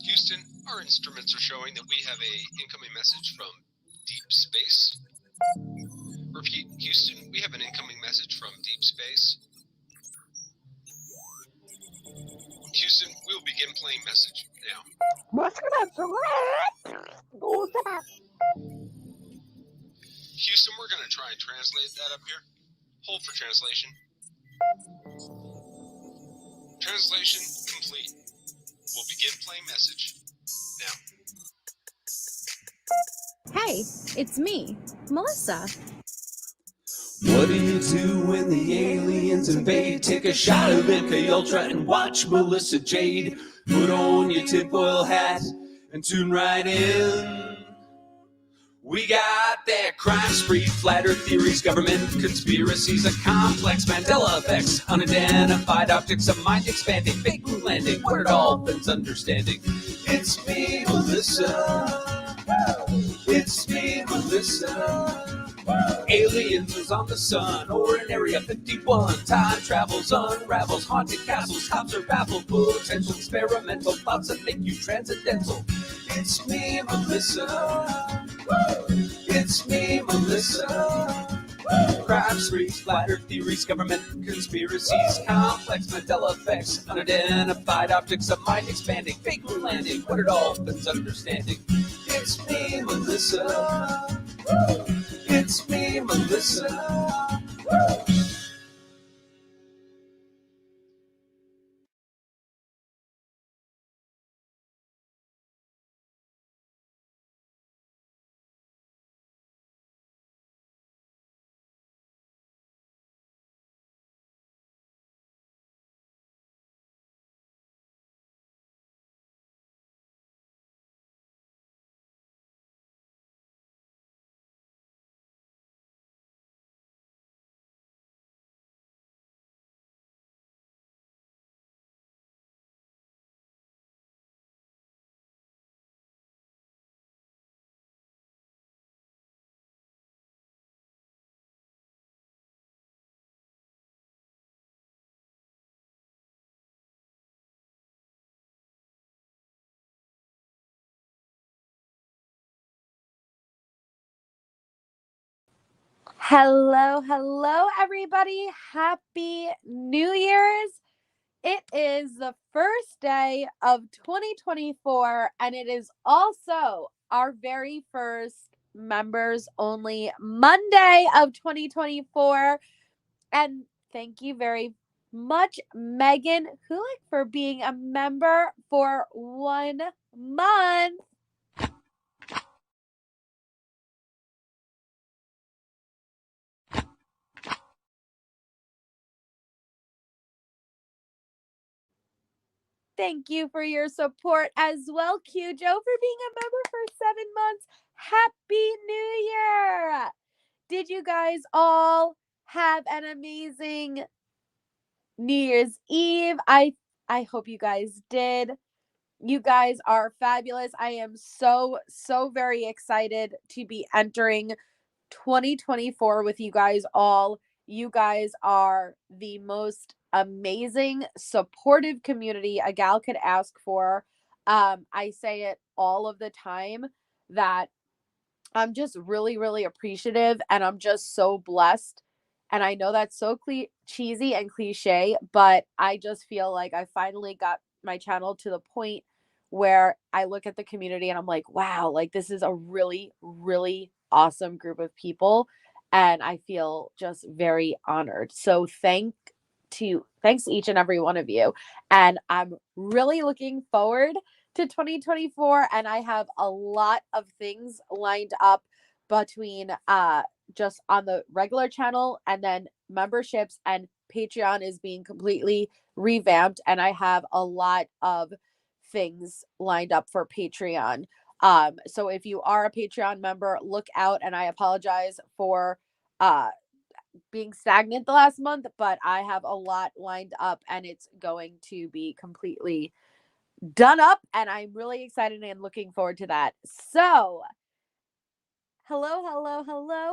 Houston, our instruments are showing that we have a incoming message from deep space. Repeat, Houston, we have an incoming message from deep space. Houston, we will begin playing message now. Houston, we're going to try and translate that up here. Hold for translation. Translation complete. We'll begin playing message now. Hey, it's me, Melissa. What do you do when the aliens invade? Take a shot of MK Ultra and watch Melissa Jade. Put on your tinfoil hat and tune right in. We got that crime spree, flat earth theories, government conspiracies, a complex Mandela effects, unidentified objects, a mind expanding, fake moon landing, what it all been understanding. It's me, Melissa. It's me, Melissa. Aliens is on the sun or in Area 51. Time travels, unravels, haunted castles, cops are baffled, potential experimental thoughts that make you transcendental. It's me, Melissa. It's me, Melissa. Crime sprees, flat earth theories, government conspiracies, complex Mandela effects, unidentified objects, a mind expanding, fake moon landing, what it all been understanding. It's me, Melissa. It's me, Melissa. Hello, everybody. Happy New Year's. It is the first day of 2024, and it is also our very first members only Monday of 2024. And thank you very much, Megan Hulick, for being a member for 1 month. Thank you for your support as well, Q Joe, for being a member for 7 months. Happy New Year! Did you guys all have an amazing New Year's Eve? I hope you guys did. You guys are fabulous. I am so very excited to be entering 2024 with you guys all. You guys are the most amazing, supportive community a gal could ask for. I say it all of the time that I'm just really appreciative, and I'm just so blessed. And I know that's so cheesy and cliche, but I just feel like I finally got my channel to the point where I look at the community and I'm like, wow, like this is a really awesome group of people. And I feel just very honored. So thanks to each and every one of you. And I'm really looking forward to 2024, and I have a lot of things lined up between just on the regular channel, and then memberships, and Patreon is being completely revamped, and I have a lot of things lined up for Patreon. So if you are a Patreon member, look out. And I apologize for uh being stagnant the last month, but I have a lot lined up, and it's going to be completely done up, and I'm really excited and looking forward to that. So, hello.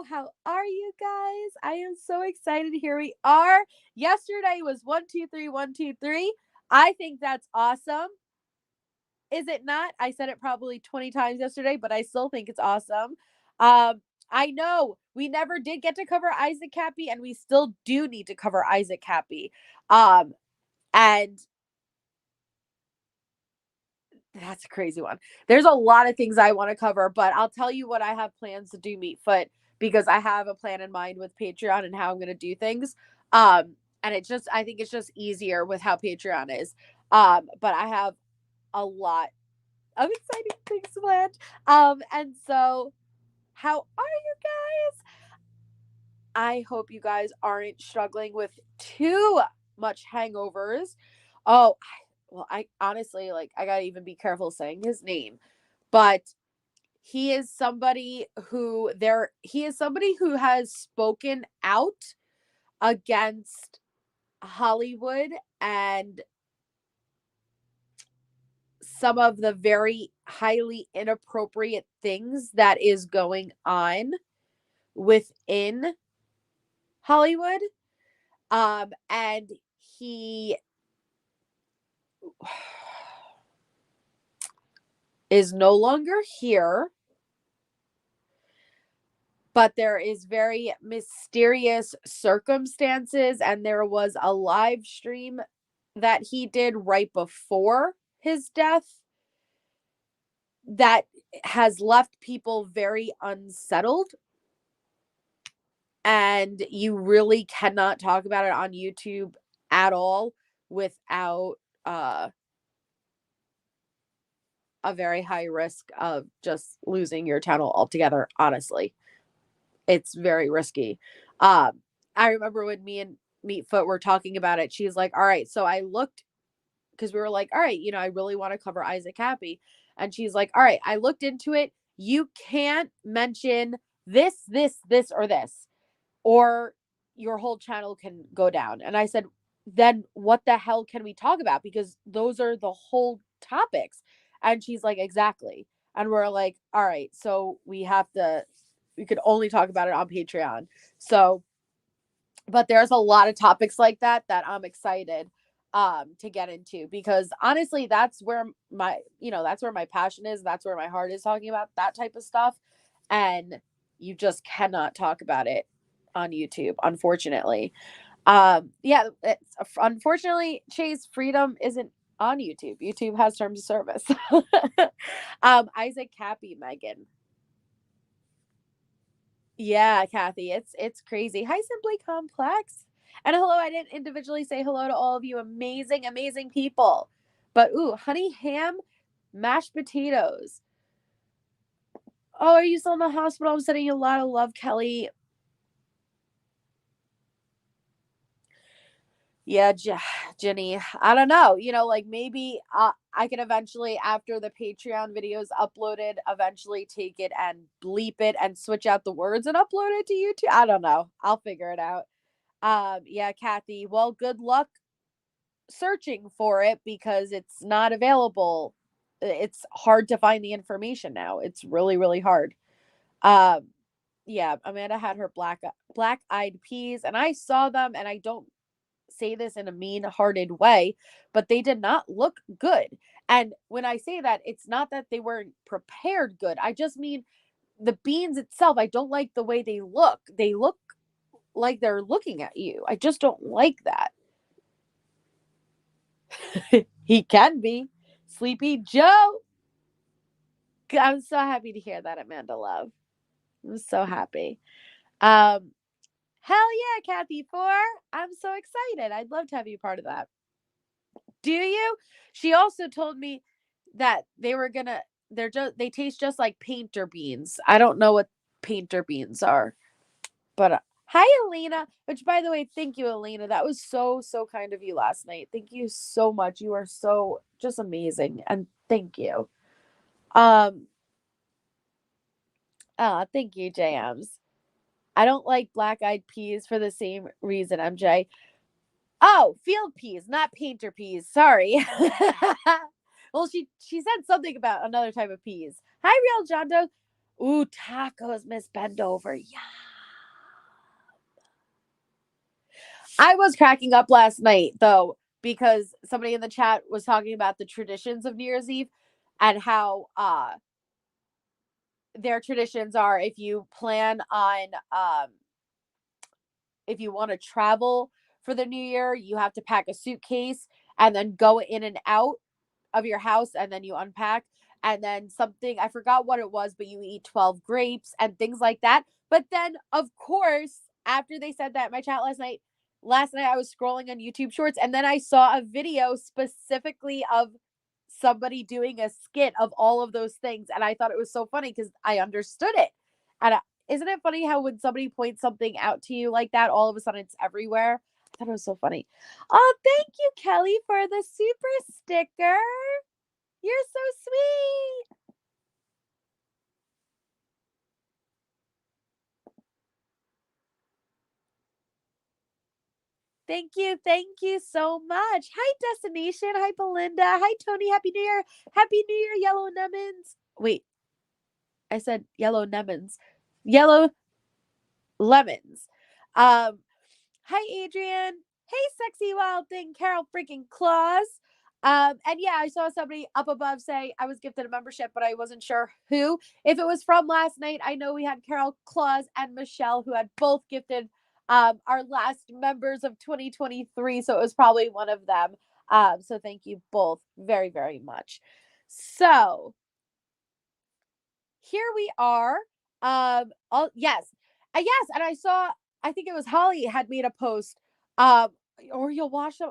How are you guys? I am so excited. Here we are. Yesterday was 1 2 3 1 2 3. I think that's awesome. Is it not? I said it probably 20 times yesterday, but I still think it's awesome. I know we never did get to cover Isaac Cappy, and we still do need to cover Isaac Cappy. And that's a crazy one. There's a lot of things I want to cover, but I'll tell you what I have plans to do Meatfoot, because I have a plan in mind with Patreon and how I'm going to do things. And I think it's just easier with how Patreon is. But I have a lot of exciting things planned. And so how are you guys? I hope you guys aren't struggling with too much hangovers. Oh, I honestly, like, I gotta even be careful saying his name, but he is somebody who has spoken out against Hollywood and some of the very highly inappropriate things that is going on within Hollywood. And he is no longer here, but there is very mysterious circumstances, and there was a live stream that he did right before his death that has left people very unsettled. And you really cannot talk about it on YouTube at all without a very high risk of just losing your channel altogether. Honestly, it's very risky. I remember when me and Meatfoot were talking about it, she's like, all right, so I looked, because we were like, all right, I really want to cover Isaac Happy. And she's like, all right, I looked into it. You can't mention this, or this, or your whole channel can go down. And I said, then what the hell can we talk about? Because those are the whole topics. And she's like, exactly. And we're like, all right, so we could only talk about it on Patreon. So, but there's a lot of topics like that I'm excited to get into, because honestly, that's where my passion is. That's where my heart is, talking about that type of stuff. And you just cannot talk about it on YouTube, unfortunately. Unfortunately, Chase, freedom isn't on YouTube. YouTube has terms of service. Isaac Cappy, Megan. Yeah, Kathy, it's crazy. Hi, Simply Complex. And hello, I didn't individually say hello to all of you amazing, amazing people. But honey ham, mashed potatoes. Oh, are you still in the hospital? I'm sending you a lot of love, Kelly. Yeah, Jenny, I don't know. Like, maybe I can eventually, after the Patreon videos uploaded, eventually take it and bleep it and switch out the words and upload it to YouTube. I don't know. I'll figure it out. Yeah, Kathy. Well, good luck searching for it, because it's not available. It's hard to find the information now. It's really, really hard. Yeah, Amanda had her black-eyed peas, and I saw them, and I don't say this in a mean-hearted way, but they did not look good. And when I say that, it's not that they weren't prepared good. I just mean the beans itself. I don't like the way they look. They look like they're looking at you. I just don't like that. He can be. Sleepy Joe. I'm so happy to hear that, Amanda Love. I'm so happy. Hell yeah, Kathy 4. I'm so excited. I'd love to have you part of that. Do you? She also told me that they taste just like painter beans. I don't know what painter beans are. But hi, Elena. Which, by the way, thank you, Elena. That was so, so kind of you last night. Thank you so much. You are so just amazing. And thank you. Thank you, JMs. I don't like black-eyed peas for the same reason, MJ. Oh, field peas, not painter peas. Sorry. Well, she said something about another type of peas. Hi, Real John Doe. Ooh, tacos, Miss Bendover. Yeah. I was cracking up last night, though, because somebody in the chat was talking about the traditions of New Year's Eve. and how their traditions are if you plan on if you want to travel for the new year, you have to pack a suitcase and then go in and out of your house, and then you unpack, and then something, I forgot what it was, but you eat 12 grapes and things like that. But then of course, after they said that in my chat last night I was scrolling on YouTube Shorts, and then I saw a video specifically of somebody doing a skit of all of those things, and I thought it was so funny because I understood it. And isn't it funny how when somebody points something out to you like that, all of a sudden it's everywhere? I thought it was so funny. Oh, thank you, Kelly, for the super sticker. You're so sweet. Thank you. Thank you so much. Hi, Destination. Hi, Belinda. Hi, Tony. Happy New Year. Happy New Year, Yellow Lemons. Wait, I said Yellow Lemons. Yellow Lemons. Hi, Adrian. Hey, sexy wild thing, Carol freaking Claus. And yeah, I saw somebody up above say I was gifted a membership, but I wasn't sure who. If it was from last night, I know we had Carol Claus and Michelle who had both gifted our last members of 2023. So it was probably one of them. So thank you both very, very much. So here we are. Yes. Yes, and I saw, I think it was Holly had made a post. Or you'll watch them.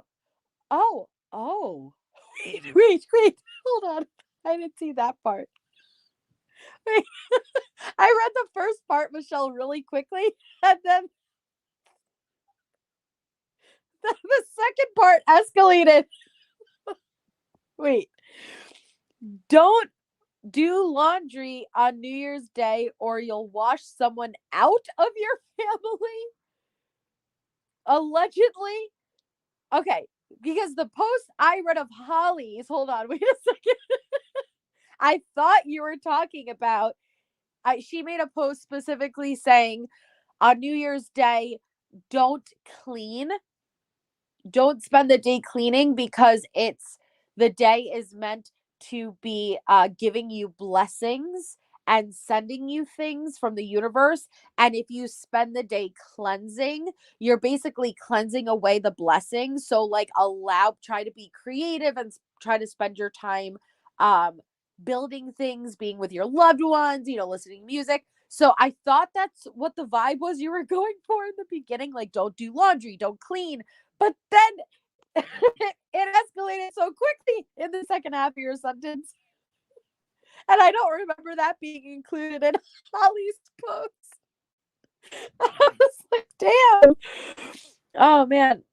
Oh. Wait. Hold on. I didn't see that part. Wait. I read the first part, Michelle, really quickly, and then the second part escalated. Wait. Don't do laundry on New Year's Day or you'll wash someone out of your family. Allegedly. Okay, because the post I read of Holly's, hold on, wait a second. I thought you were talking about, she made a post specifically saying on New Year's Day, don't clean. Don't spend the day cleaning because the day is meant to be giving you blessings and sending you things from the universe. And if you spend the day cleansing, you're basically cleansing away the blessings. So like try to be creative and try to spend your time building things, being with your loved ones, listening to music. So I thought that's what the vibe was you were going for in the beginning. Like, don't do laundry, don't clean. But then it escalated so quickly in the second half of your sentence. And I don't remember that being included in Holly's post. I was like, damn. Oh, man.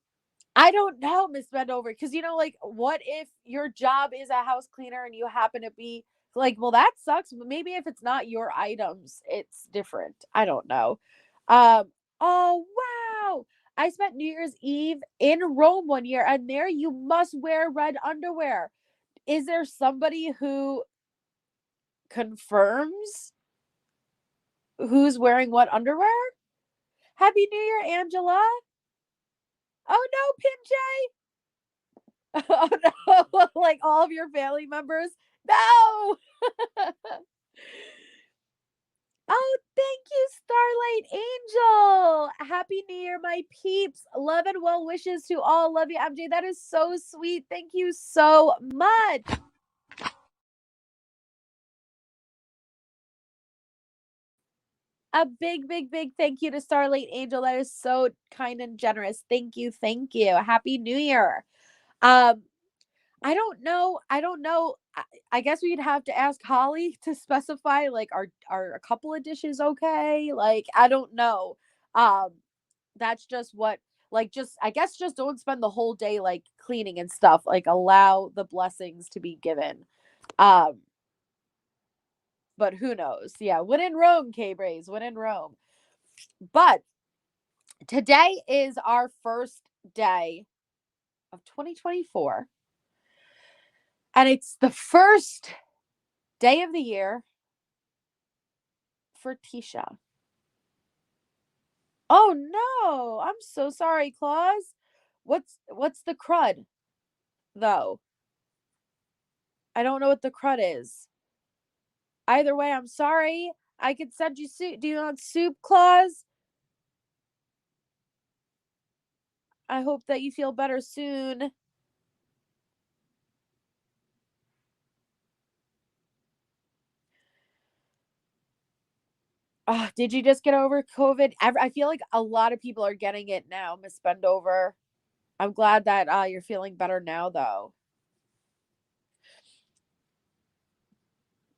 I don't know, Miss Bendover. Because, like, what if your job is a house cleaner and you happen to be like, well, that sucks. But maybe if it's not your items, it's different. I don't know. Oh, wow. I spent New Year's Eve in Rome one year, and there you must wear red underwear. Is there somebody who confirms who's wearing what underwear? Happy New Year, Angela. Oh no, Pinjay. Oh no, like all of your family members. No. Oh, thank you, Starlight Angel. Happy New Year, my peeps. Love and well wishes to all. Love you, MJ. That is so sweet. Thank you so much. A big, big, big thank you to Starlight Angel. That is so kind and generous. Thank you. Thank you. Happy New Year. I don't know. I guess we'd have to ask Holly to specify, like, are a couple of dishes okay? Like, I don't know. That's just what, like, just, I guess, just don't spend the whole day like cleaning and stuff. Like, allow the blessings to be given. But who knows? Yeah, when in Rome, K-Braze, when in Rome. But today is our first day of 2024. And it's the first day of the year for Tisha. Oh no, I'm so sorry, Claus. What's the crud, though? I don't know what the crud is. Either way, I'm sorry. I could send you soup. Do you want soup, Claus? I hope that you feel better soon. Did you just get over COVID? I feel like a lot of people are getting it now, Miss Bendover. I'm glad that you're feeling better now, though.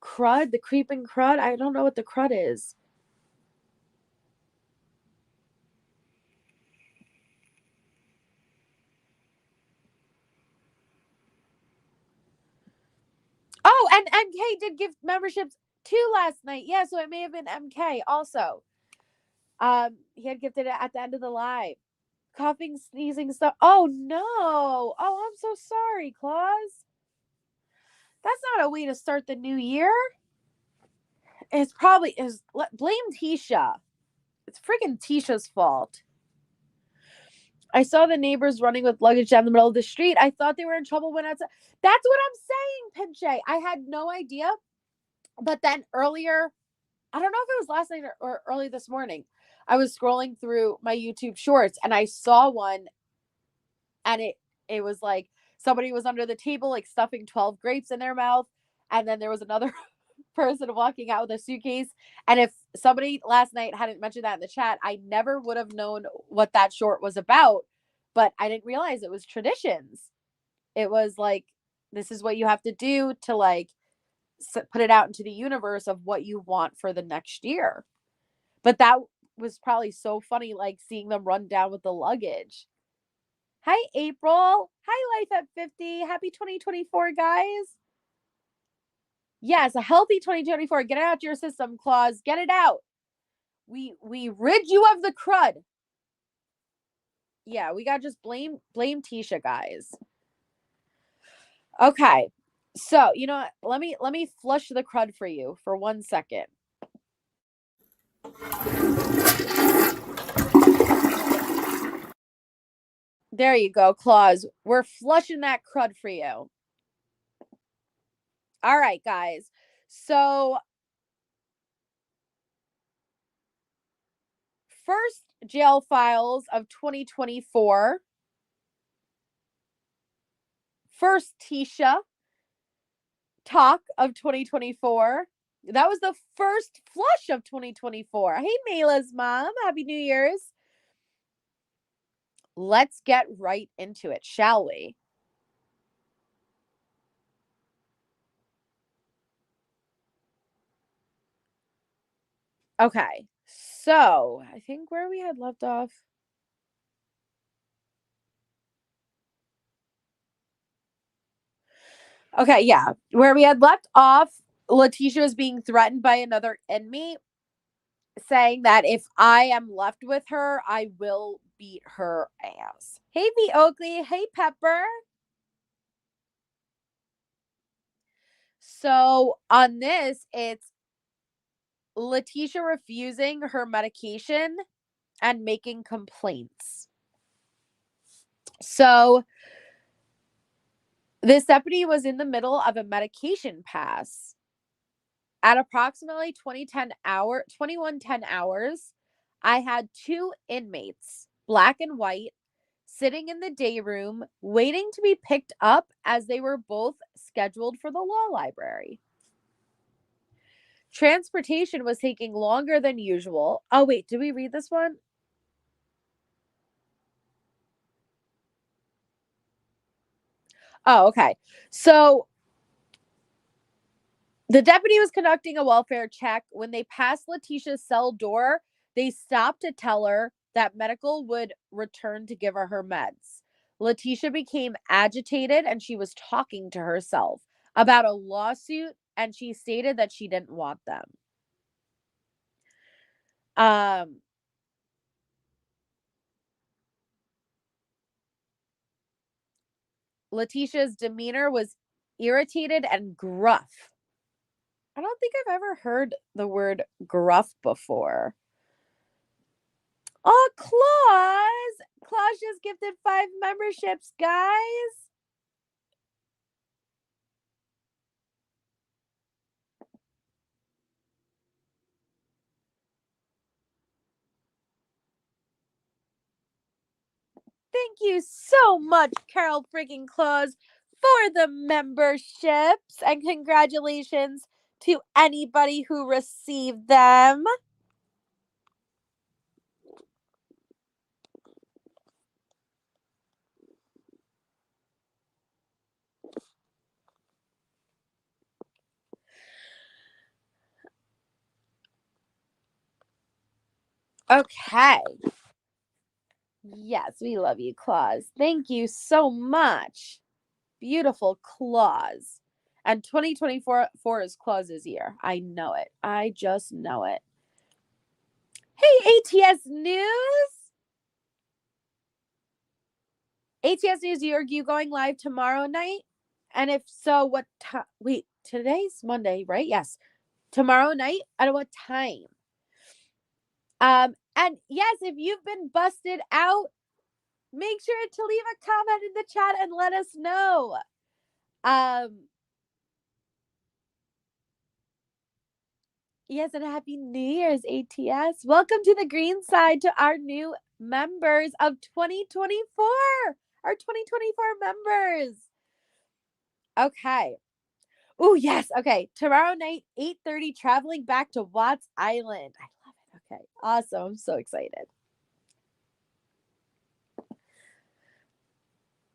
Crud? The creeping crud? I don't know what the crud is. Oh, and MK did give memberships 2 last night. Yeah, so it may have been MK also. He had gifted it at the end of the live. Coughing, sneezing stuff. Oh no. Oh, I'm so sorry, Claus. That's not a way to start the new year. It's probably is blame Tisha. It's freaking Tisha's fault. I saw the neighbors running with luggage down the middle of the street. I thought they were in trouble when outside. That's what I'm saying, Pinche. I had no idea. But then earlier, I don't know if it was last night or early this morning, I was scrolling through my YouTube shorts and I saw one, and it was like somebody was under the table like stuffing 12 grapes in their mouth, and then there was another person walking out with a suitcase. And if somebody last night hadn't mentioned that in the chat, I never would have known what that short was about. But I didn't realize it was traditions. It was like, this is what you have to do to like put it out into the universe of what you want for the next year. But that was probably so funny, like seeing them run down with the luggage. Hi, April. Hi, Life at 50. Happy 2024, guys. Yes, a healthy 2024. Get it out your system, Claus. Get it out. We rid you of the crud. Yeah, we got to just blame Tisha, guys. Okay. So, you know what? Let me flush the crud for you for 1 second. There you go, Claus. We're flushing that crud for you. All right, guys. So, first jail files of 2024. First Tisha talk of 2024. That was the first flush of 2024. Hey, Mayla's mom. Happy New Year's. Let's get right into it, shall we? Okay. So, I think where we had left off. Okay, yeah. Where we had left off, Leticia was being threatened by another inmate, saying that if I am left with her, I will beat her ass. Hey, V. Oakley. Hey, Pepper. So on this, it's Leticia refusing her medication and making complaints. So this deputy was in the middle of a medication pass. At approximately 2110 hours, I had 2 inmates, black and white, sitting in the day room waiting to be picked up as they were both scheduled for the law library. Transportation was taking longer than usual. Oh, wait, did we read this one? Oh, okay. So the deputy was conducting a welfare check. When they passed Leticia's cell door, they stopped to tell her that medical would return to give her her meds. Leticia became agitated and she was talking to herself about a lawsuit, and she stated that she didn't want them. Leticia's demeanor was irritated and gruff. I don't think I've ever heard the word gruff before. Oh, Claus! Claus just gifted 5 memberships, guys. Thank you so much, Carol freaking Claus, for the memberships. And congratulations to anybody who received them. Okay. Yes, we love you, Claus. Thank you so much. Beautiful Claus. And 2024 is Claus's year. I know it. I just know it. Hey, ATS News. ATS News, are you going live tomorrow night? And if so, what time? Wait, today's Monday, right? Yes. Tomorrow night? At what time? And yes, if you've been busted out, make sure to leave a comment in the chat and let us know. Yes, and Happy New Year's, ATS. Welcome to the green side to our new members of 2024. Our 2024 members. Okay. Oh, yes. Okay. Tomorrow night, 8:30, traveling back to Watts Island. I love it. Okay. Awesome. I'm so excited.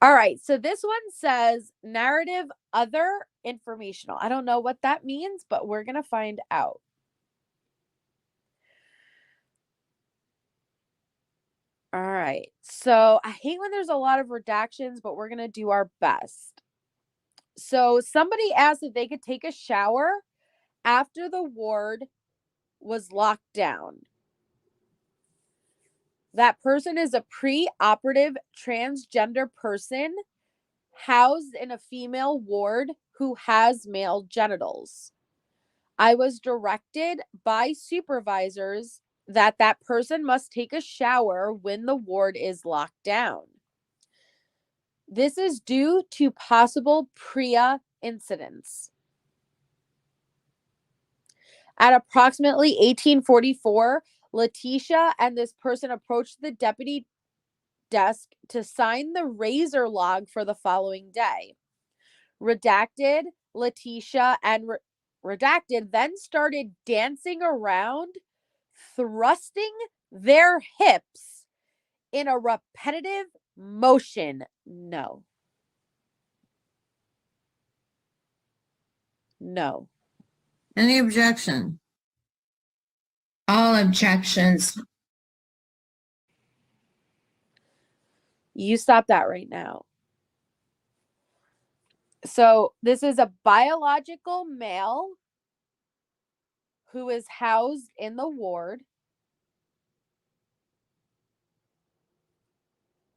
All right. So this one says narrative other informational. I don't know what that means, but we're going to find out. All right. So I hate when there's a lot of redactions, but we're going to do our best. So somebody asked if they could take a shower after the ward was locked down. That person is a pre-operative transgender person housed in a female ward who has male genitals. I was directed by supervisors that that person must take a shower when the ward is locked down. This is due to possible PREA incidents. At approximately 1844, Leticia and this person approached the deputy desk to sign the razor log for the following day. Redacted, Leticia and Redacted then started dancing around, thrusting their hips in a repetitive motion. No. No. Any objection? All objections. You stop that right now. So this is a biological male who is housed in the ward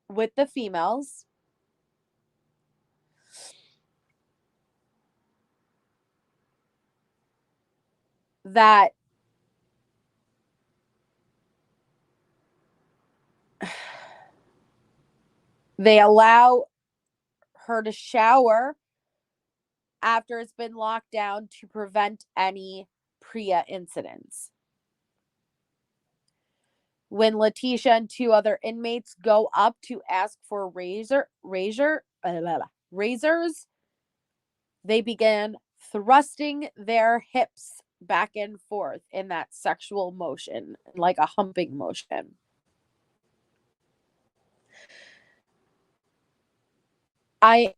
with the females. That they allow her to shower after it's been locked down to prevent any PREA incidents. When Leticia and two other inmates go up to ask for razors, they begin thrusting their hips back and forth in that sexual motion, like a humping motion. I'll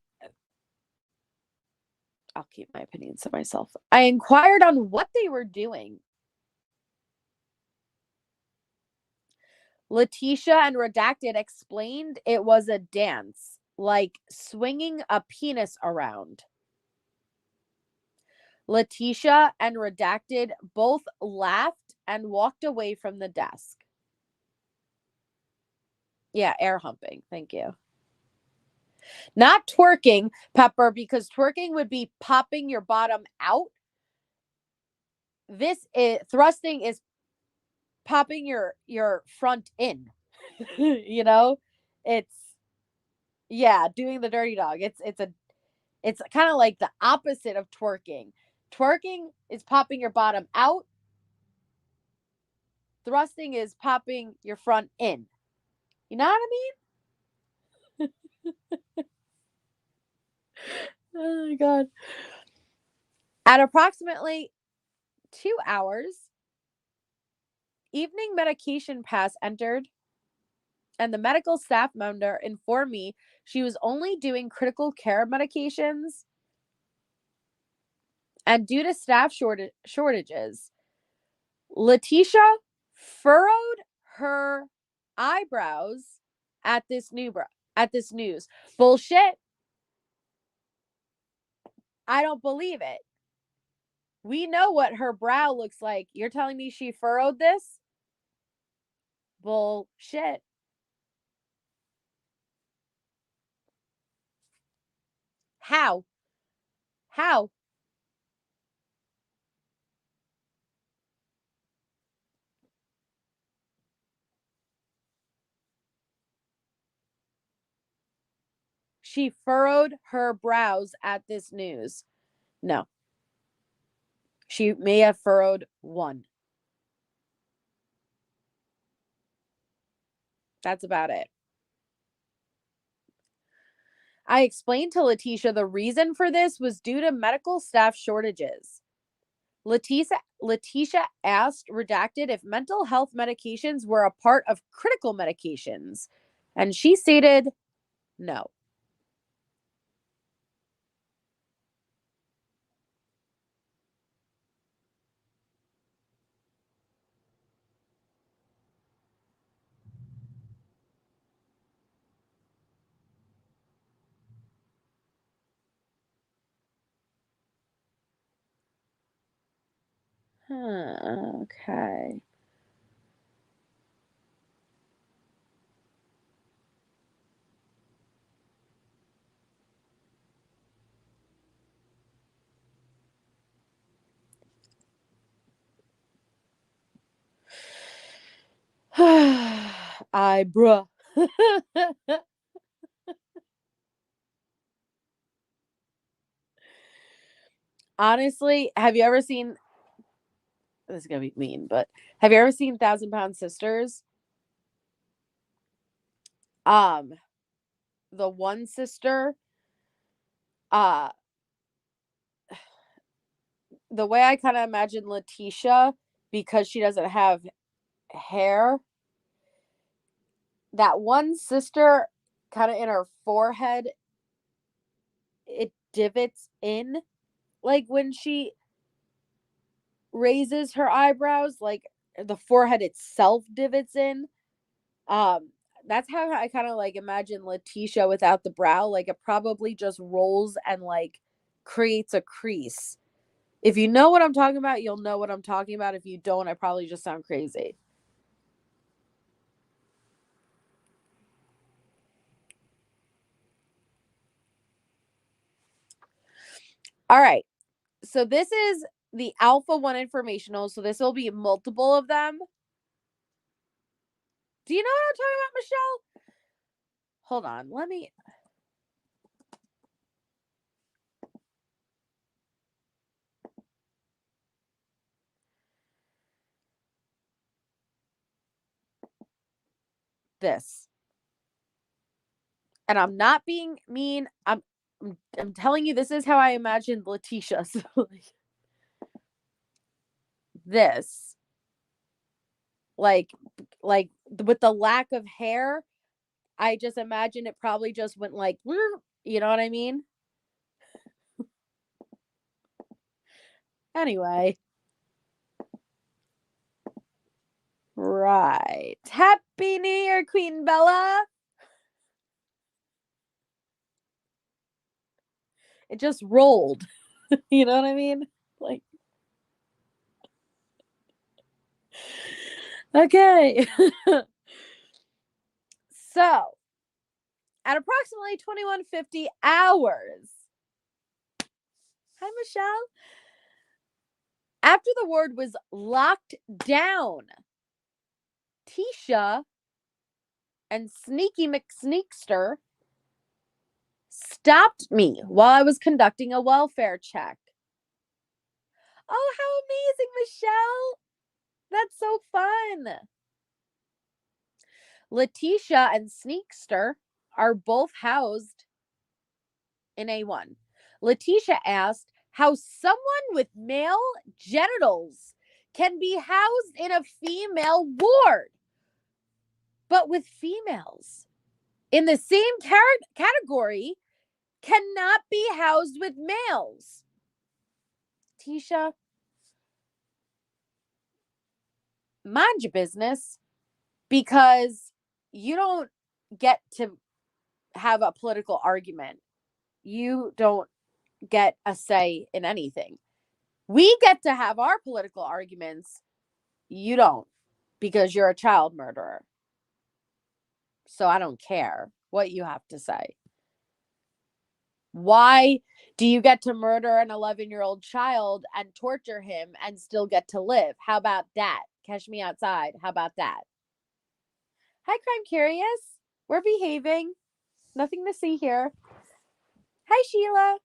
keep my opinions to myself. I inquired on what they were doing. Leticia and Redacted explained it was a dance, like swinging a penis around. Leticia and Redacted both laughed and walked away from the desk. Yeah, air humping. Thank you. Not twerking, Pepper, because twerking would be popping your bottom out. Thrusting is popping your front in. You know, it's doing the dirty dog. It's kind of like the opposite of twerking. Twerking is popping your bottom out. Thrusting is popping your front in. You know what I mean? Oh my God. At approximately 2 hours, evening medication pass entered, and the medical staff member informed me she was only doing critical care medications. And due to staff shortages, Leticia furrowed her eyebrows at this news. Bullshit. I don't believe it. We know what her brow looks like. You're telling me she furrowed this? Bullshit. How? How? She furrowed her brows at this news. No. She may have furrowed one. That's about it. I explained to Leticia the reason for this was due to medical staff shortages. Leticia asked Redacted if mental health medications were a part of critical medications, and she stated no. Okay. Bruh. Honestly, have you ever seen, this is gonna be mean, but have you ever seen 1,000 Pound Sisters? The one sister, uh, the way I kind of imagine Leticia, because she doesn't have hair, that one sister kind of in her forehead, it divots in, like when she raises her eyebrows, like the forehead itself divots in. Um, that's how I kind of like imagine Leticia without the brow. Like it probably just rolls and like creates a crease. If you know what I'm talking about, you'll know what I'm talking about. If you don't, I probably just sound crazy. All right. So this is the Alpha 1 informational. So this will be multiple of them. Do you know what I'm talking about, Michelle? Hold on. Let me. This. And I'm not being mean. I'm telling you, this is how I imagined Leticia. So this. Like with the lack of hair, I just imagine it probably just went like, you know what I mean? Anyway. Right. Happy New Year, Queen Bella. It just rolled. You know what I mean? Like, okay. So, at approximately 21:50 hours. Hi, Michelle. After the ward was locked down, Tisha and Sneaky McSneakster stopped me while I was conducting a welfare check. Oh, how amazing, Michelle. That's so fun. Leticia and Sneakster are both housed in A1. Leticia asked how someone with male genitals can be housed in a female ward, but with females in the same category cannot be housed with males. Tisha, mind your business, because you don't get to have a political argument. You don't get a say in anything. We get to have our political arguments. You don't, because you're a child murderer. So I don't care what you have to say. Why do you get to murder an 11-year-old child and torture him and still get to live? How about that? Catch me outside. How about that? Hi, Crime Curious. We're behaving. Nothing to see here. Hi, Sheila.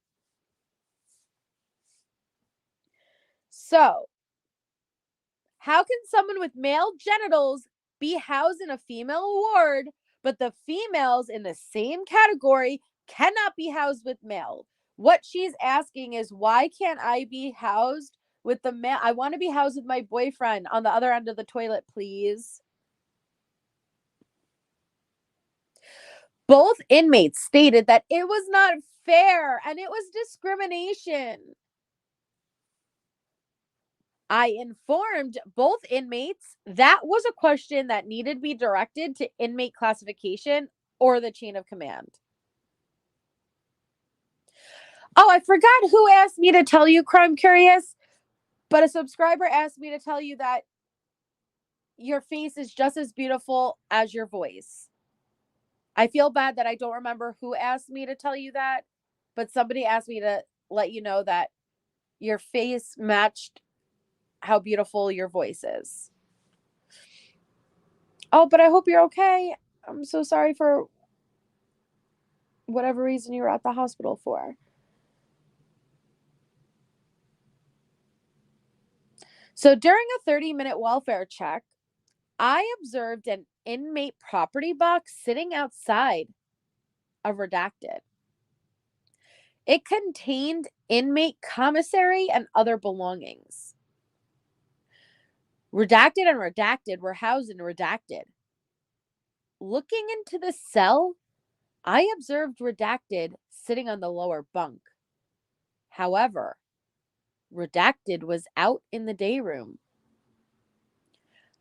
So, how can someone with male genitals be housed in a female ward, but the females in the same category cannot be housed with male? What she's asking is, why can't I be housed with the male? I want to be housed with my boyfriend on the other end of the toilet, please. Both inmates stated that it was not fair and it was discrimination. I informed both inmates that was a question that needed to be directed to inmate classification or the chain of command. Oh, I forgot who asked me to tell you, Crime Curious, but a subscriber asked me to tell you that your face is just as beautiful as your voice. I feel bad that I don't remember who asked me to tell you that, but somebody asked me to let you know that your face matched how beautiful your voice is. Oh, but I hope you're okay. I'm so sorry for whatever reason you were at the hospital for. So during a 30-minute welfare check, I observed an inmate property box sitting outside of Redacted. It contained inmate commissary and other belongings. Redacted and Redacted were housed in Redacted. Looking into the cell, I observed Redacted sitting on the lower bunk. However, Redacted was out in the day room.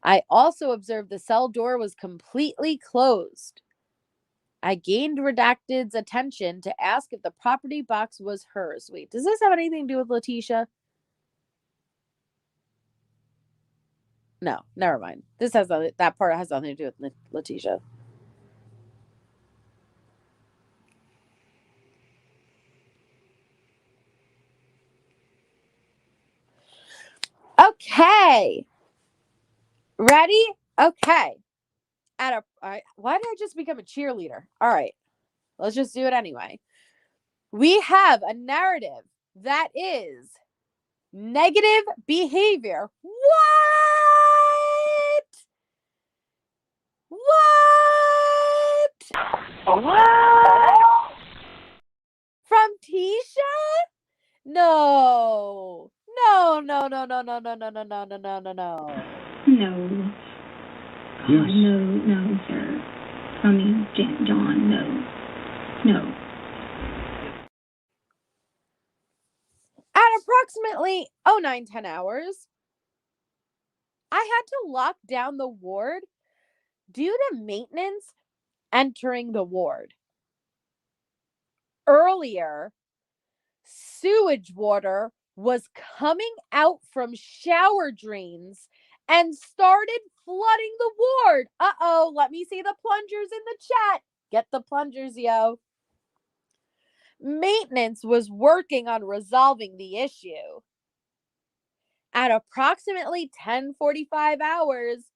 I also observed the cell door was completely closed. I gained Redacted's attention to ask if the property box was hers. Wait, does this have anything to do with Leticia? No, never mind. This has that part has nothing to do with Leticia. Okay. Ready? Okay. Why did I just become a cheerleader? All right. Let's just do it anyway. We have a narrative that is negative behavior. What? From Tisha? No. No. No. Yes. No, sir. I mean, John, no. At approximately 9-10 hours, I had to lock down the ward due to maintenance entering the ward. Earlier, sewage water was coming out from shower drains and started flooding the ward. Uh-oh, let me see the plungers in the chat. Get the plungers, yo. Maintenance was working on resolving the issue. At approximately 10:45 hours,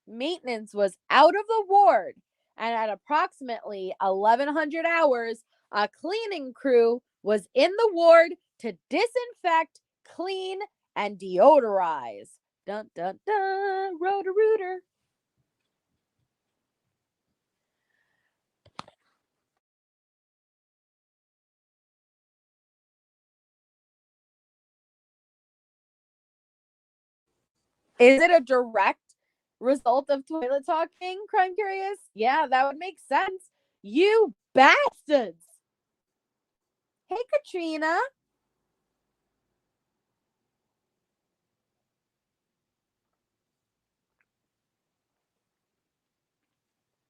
maintenance was out of the ward, and at approximately 1100 hours, a cleaning crew was in the ward to disinfect, clean, and deodorize. Dun, dun, dun, Roto-Rooter. Is it a direct result of toilet talking, Crime Curious? Yeah, that would make sense. You bastards. Hey, Katrina.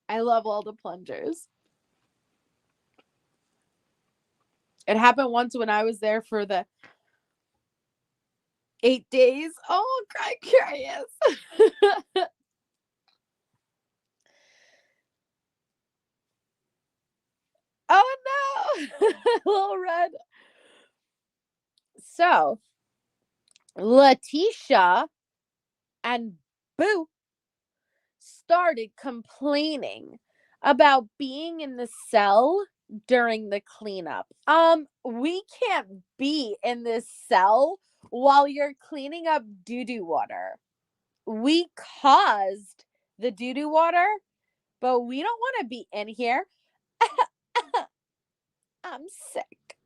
I love all the plungers. It happened once when I was there for the 8 days. Oh, Crime Curious. Oh, no. Little red. So, Leticia and Boo started complaining about being in the cell during the cleanup. We can't be in this cell while you're cleaning up doo-doo water. We caused the doo-doo water, but we don't want to be in here. I'm sick.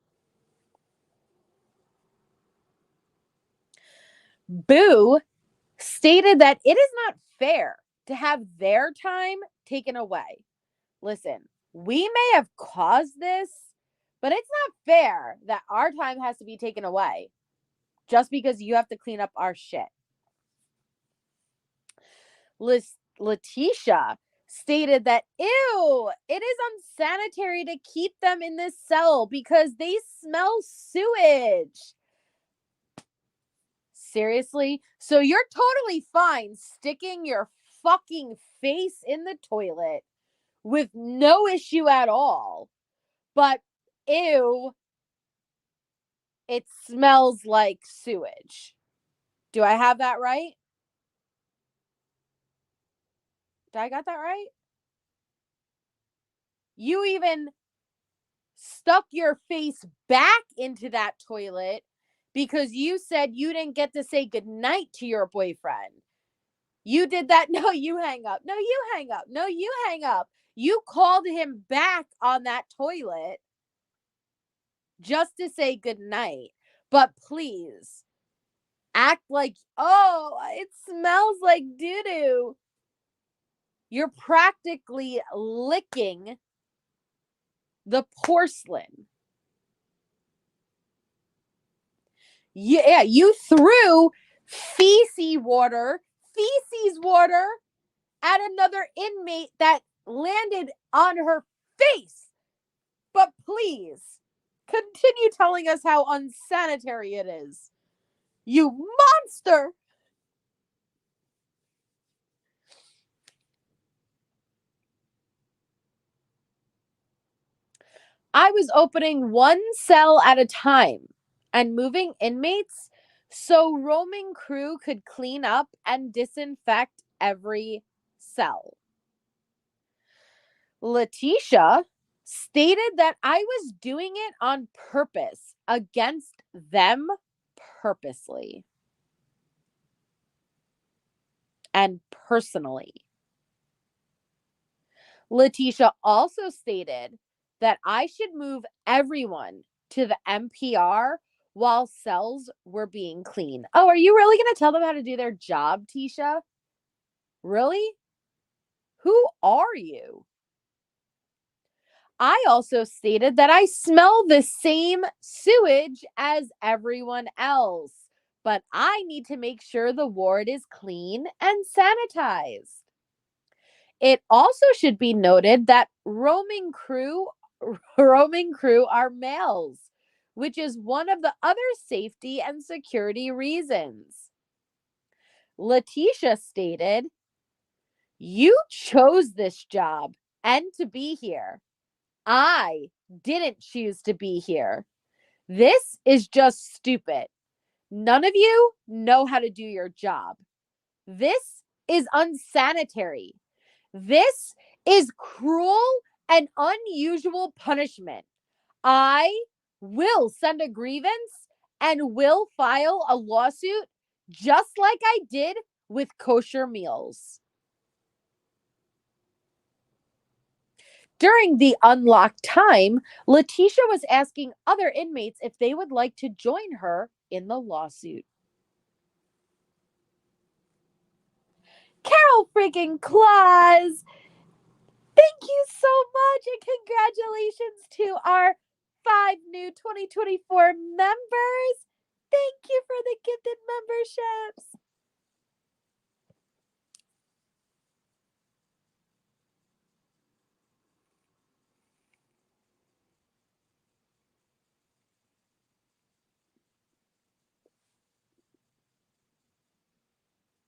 Boo stated that it is not fair to have their time taken away. Listen, we may have caused this, but it's not fair that our time has to be taken away just because you have to clean up our shit. Leticia stated that, ew, it is unsanitary to keep them in this cell because they smell sewage. Seriously? So you're totally fine sticking your fucking face in the toilet with no issue at all. But ew, it smells like sewage. Do I have that right? Did I got that right? You even stuck your face back into that toilet because you said you didn't get to say goodnight to your boyfriend. You did that. No, you hang up. No, you hang up. No, you hang up. You called him back on that toilet just to say goodnight. But please act like, oh, it smells like doo-doo. You're practically licking the porcelain. Yeah, you threw feces water at another inmate that landed on her face. But please, continue telling us how unsanitary it is. You monster! I was opening one cell at a time and moving inmates so roaming crew could clean up and disinfect every cell. Leticia stated that I was doing it on purpose against them purposely and personally. Leticia also stated that I should move everyone to the MPR while cells were being cleaned. Oh, are you really going to tell them how to do their job, Tisha? Really? Who are you? I also stated that I smell the same sewage as everyone else, but I need to make sure the ward is clean and sanitized. It also should be noted that roaming crew are males, which is one of the other safety and security reasons. Leticia stated, "You chose this job and to be here. I didn't choose to be here. This is just stupid. None of you know how to do your job. This is unsanitary. This is cruel and unusual punishment. I will send a grievance and will file a lawsuit just like I did with kosher meals." During the unlocked time, Leticia was asking other inmates if they would like to join her in the lawsuit. Carol freaking Claus. Thank you so much, and congratulations to our 5 new 2024 members. Thank you for the gifted memberships.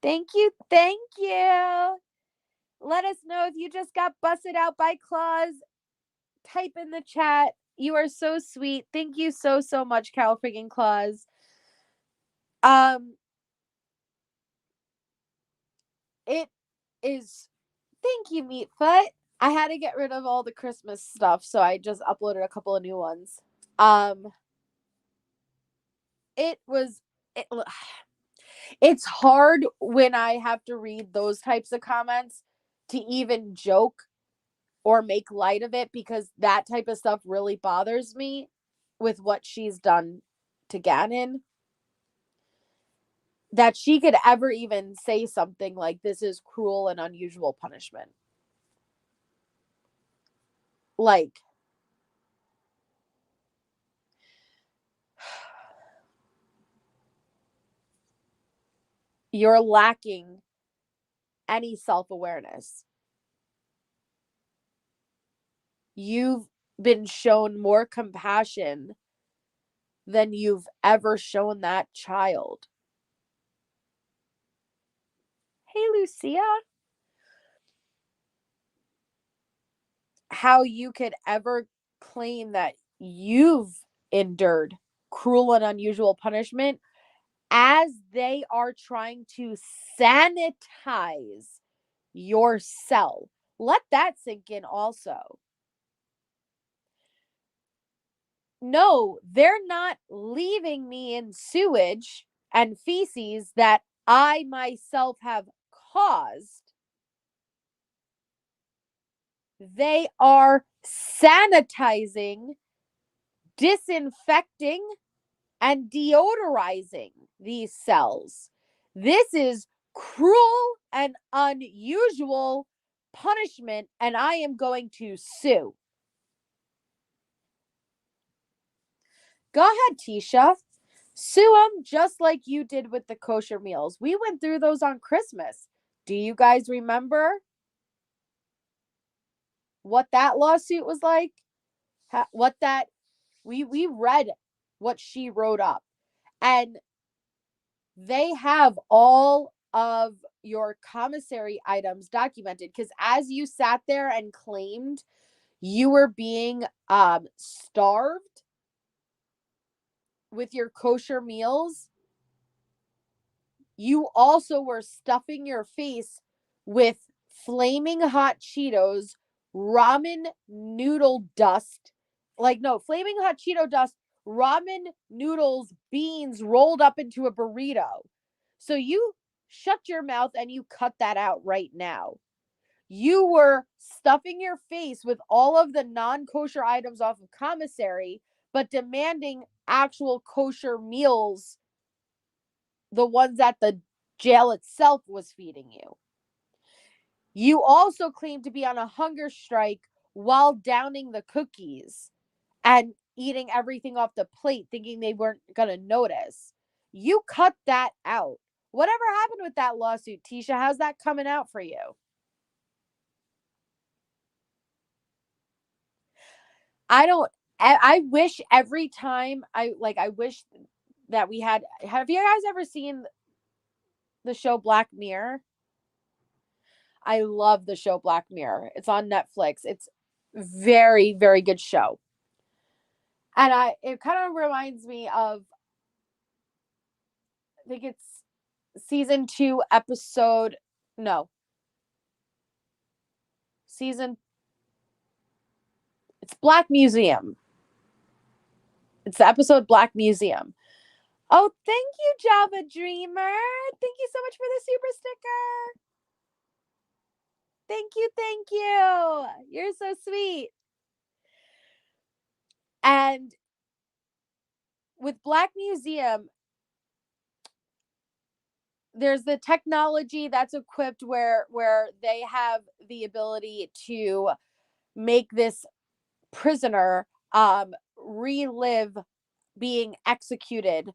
Thank you. Thank you. Let us know if you just got busted out by Claus. Type in the chat. You are so sweet. Thank you so much, Carol freaking Claus. It is. Thank you, Meatfoot. I had to get rid of all the Christmas stuff, so I just uploaded a couple of new ones. It was. It's hard when I have to read those types of comments to even joke or make light of it, because that type of stuff really bothers me with what she's done to Gannon. That she could ever even say something like, this is cruel and unusual punishment. Like, you're lacking any self-awareness. You've been shown more compassion than you've ever shown that child. Hey, Lucia. How you could ever claim that you've endured cruel and unusual punishment as they are trying to sanitize your cell. Let that sink in also. No, they're not leaving me in sewage and feces that I myself have caused. They are sanitizing, disinfecting, and deodorizing these cells. This is cruel and unusual punishment, and I am going to sue. Go ahead, Tisha. Sue them just like you did with the kosher meals. We went through those on Christmas. Do you guys remember what that lawsuit was like? We read what she wrote up, and they have all of your commissary items documented, because as you sat there and claimed you were being starved with your kosher meals, you also were stuffing your face with flaming hot Cheetos, ramen noodle dust. Flaming hot Cheeto dust, ramen noodles, beans rolled up into a burrito. So you shut your mouth and you cut that out right now. You were stuffing your face with all of the non-kosher items off of commissary, but demanding actual kosher meals, the ones that the jail itself was feeding you. You also claimed to be on a hunger strike while downing the cookies and eating everything off the plate, thinking they weren't going to notice. You cut that out. Whatever happened with that lawsuit, Tisha? How's that coming out for you? I wish every time I wish that we had. Have you guys ever seen the show Black Mirror? I love the show Black Mirror. It's on Netflix. It's very, very good show. And it kind of reminds me of, I think it's season 2 episode, no. It's Black Museum. It's the episode Black Museum. Oh, thank you, Java Dreamer. Thank you so much for the super sticker. Thank you, thank you. You're so sweet. And with Black Museum, there's the technology that's equipped where they have the ability to make this prisoner relive being executed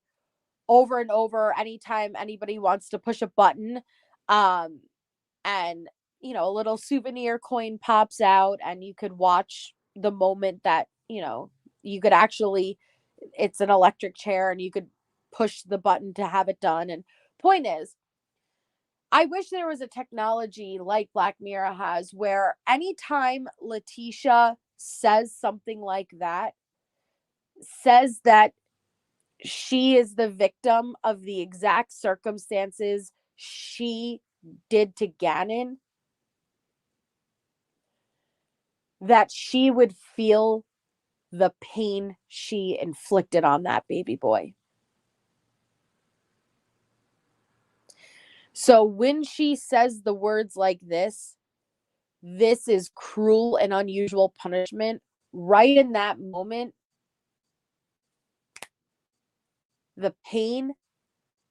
over and over anytime anybody wants to push a button. And a little souvenir coin pops out and you could watch the moment that you could actually, it's an electric chair and you could push the button to have it done. And point is, I wish there was a technology like Black Mirror has where anytime Leticia says something like that, says that she is the victim of the exact circumstances she did to Gannon, that she would feel the pain she inflicted on that baby boy. So when she says the words like this is cruel and unusual punishment, right in that moment, the pain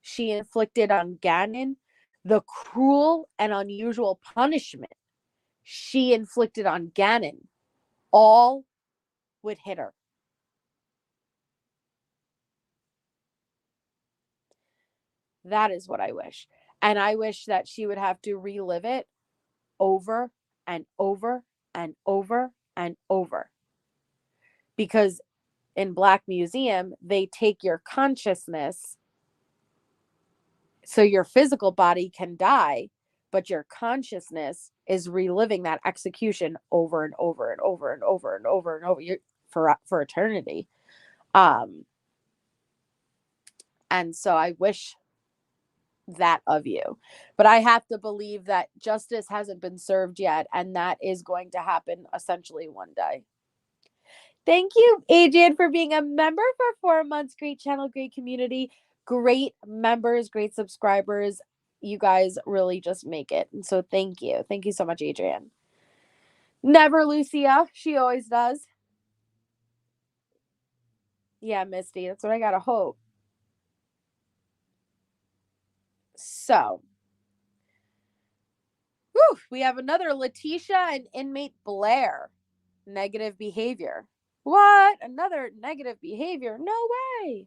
she inflicted on Gannon, the cruel and unusual punishment she inflicted on Gannon, all would hit her. That is what I wish. And I wish that she would have to relive it over and over and over and over. Because in Black Museum, they take your consciousness, so your physical body can die, but your consciousness is reliving that execution over and over and over and over and over and over for eternity. And so I wish that of you, but I have to believe that justice hasn't been served yet, and that is going to happen essentially one day. Thank you, Adrian, for being a member for 4 months. Great channel, great community, great members, great subscribers. You guys really just make it. And so thank you. Thank you so much, Adrian. Never Lucia. She always does. Yeah, Misty. That's what I gotta hope. So, we have another Leticia and inmate Blair. Negative behavior. What? Another negative behavior? No way.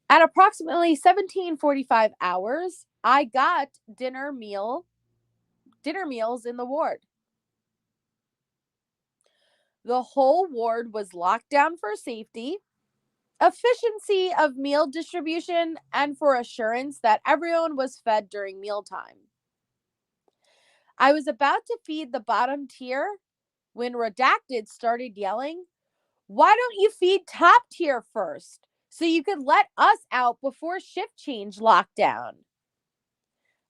At approximately 17:45 hours, I got dinner meals in the ward. The whole ward was locked down for safety, efficiency of meal distribution, and for assurance that everyone was fed during mealtime. I was about to feed the bottom tier when Redacted started yelling, "Why don't you feed top tier first so you could let us out before shift change lockdown?"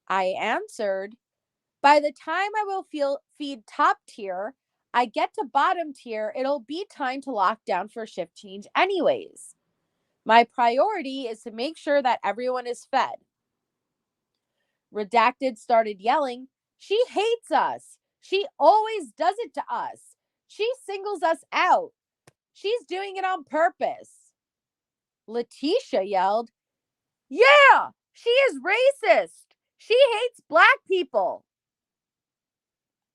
I answered, "By the time I will feed top tier, I get to bottom tier, it'll be time to lock down for shift change anyways. My priority is to make sure that everyone is fed." Redacted started yelling, "She hates us. She always does it to us. She singles us out. She's doing it on purpose." Leticia yelled, "Yeah, she is racist. She hates Black people."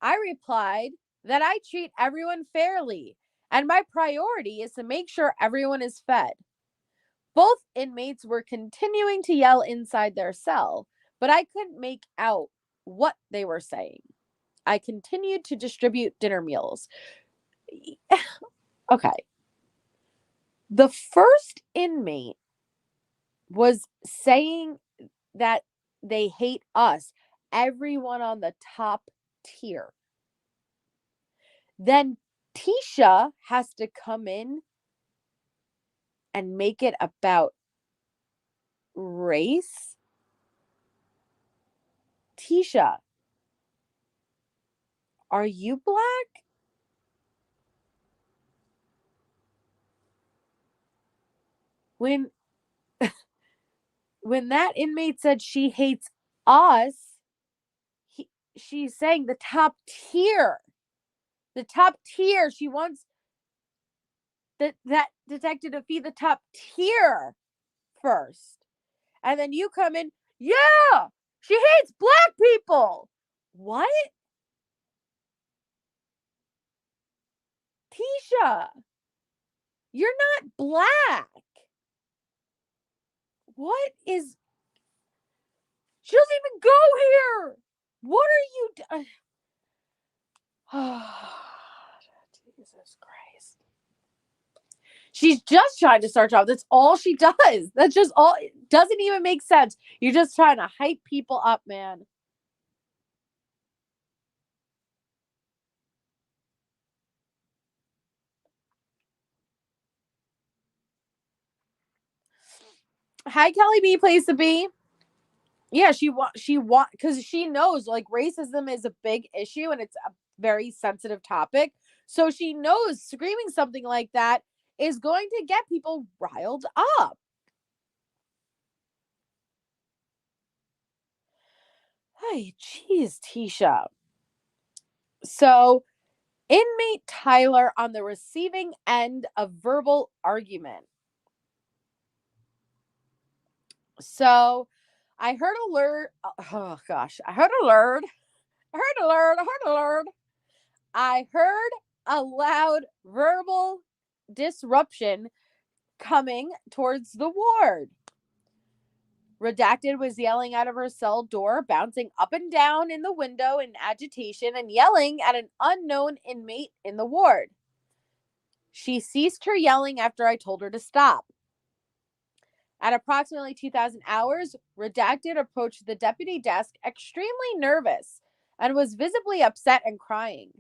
I replied that I treat everyone fairly, and my priority is to make sure everyone is fed. Both inmates were continuing to yell inside their cell, but I couldn't make out what they were saying. I continued to distribute dinner meals. Okay. The first inmate was saying that they hate us, everyone on the top tier. Then Tisha has to come in and make it about race. Tisha, are you Black? When that inmate said she hates us, she's saying the top tier. The top tier. She wants that detective to feed the top tier first. And then you come in, yeah, she hates black people. What? Tisha, you're not black. What is... She doesn't even go here. What are you... Jesus Christ. She's just trying to start jobs. That's all she does. That's just all. It doesn't even make sense. You're just trying to hype people up, man. Hi, Kelly B, place to be. Yeah, she because she knows like racism is a big issue and it's a very sensitive topic. So she knows screaming something like that is going to get people riled up. Hey, geez, Tisha. So, inmate Tyler on the receiving end of verbal argument. So, I heard alert. Oh gosh, I heard alert. I heard a loud verbal disruption coming towards the ward. Redacted was yelling out of her cell door, bouncing up and down in the window in agitation and yelling at an unknown inmate in the ward. She ceased her yelling after I told her to stop. At approximately 2,000 hours, Redacted approached the deputy desk extremely nervous and was visibly upset and crying.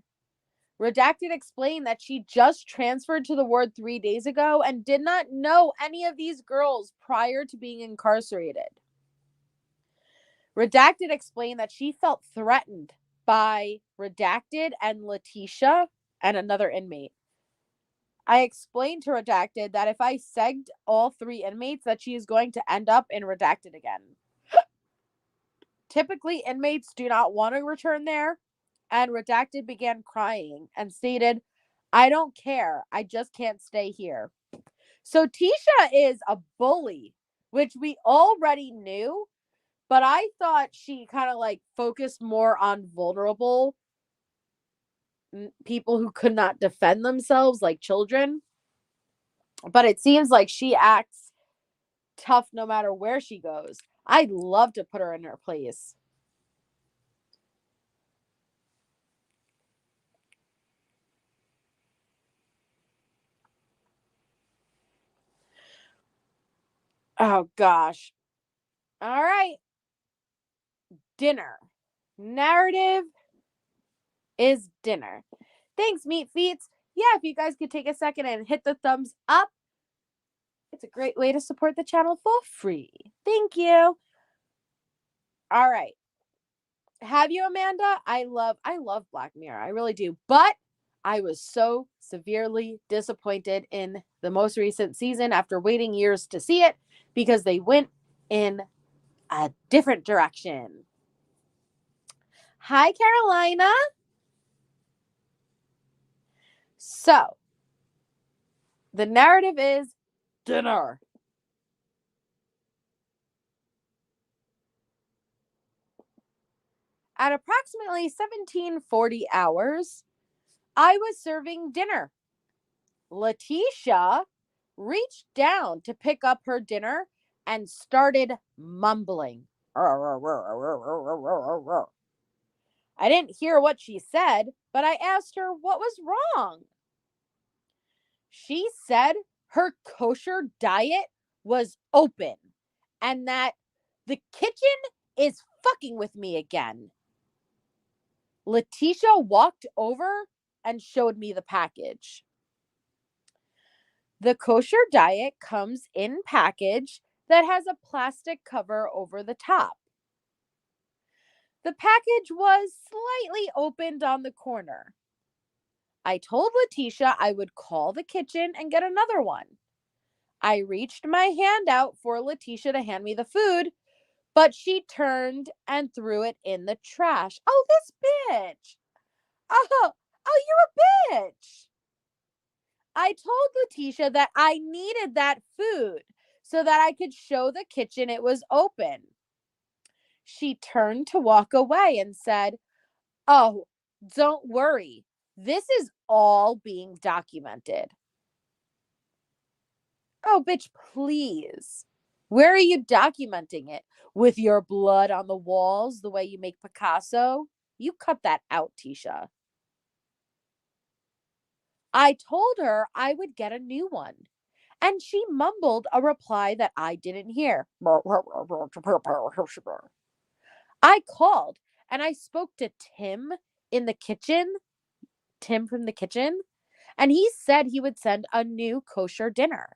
Redacted explained that she just transferred to the ward 3 days ago and did not know any of these girls prior to being incarcerated. Redacted explained that she felt threatened by Redacted and Leticia and another inmate. I explained to Redacted that if I segged all 3 inmates, that she is going to end up in Redacted again. Typically, inmates do not want to return there, and Redacted began crying and stated, I don't care. I just can't stay here. So Tisha is a bully, which we already knew, but I thought she kind of like focused more on vulnerable people who could not defend themselves, like children. But it seems like she acts tough no matter where she goes. I'd love to put her in her place. Oh, gosh. All right. Dinner. Narrative is dinner. Thanks, Meat Feets. Yeah, if you guys could take a second and hit the thumbs up, it's a great way to support the channel for free. Thank you. All right. Have you, Amanda? I love Black Mirror. I really do. But I was so severely disappointed in the most recent season after waiting years to see it because they went in a different direction. Hi, Carolina. So, the narrative is dinner. At approximately 1740 hours, I was serving dinner. Leticia reached down to pick up her dinner and started mumbling. I didn't hear what she said, but I asked her what was wrong. She said her kosher diet was open and that the kitchen is fucking with me again. Leticia walked over and showed me the package. The kosher diet comes in package that has a plastic cover over the top. The package was slightly opened on the corner. I told Leticia I would call the kitchen and get another one. I reached my hand out for Leticia to hand me the food, but she turned and threw it in the trash. Oh, this bitch. Oh, you a bitch. I told Leticia that I needed that food, so that I could show the kitchen it was open. She turned to walk away and said, "Oh, don't worry. This is all being documented." Oh, bitch, please. Where are you documenting it? With your blood on the walls, the way you make Picasso? You cut that out, Tisha. I told her I would get a new one, and she mumbled a reply that I didn't hear. I called and I spoke to Tim in the kitchen, Tim from the kitchen, and he said he would send a new kosher dinner.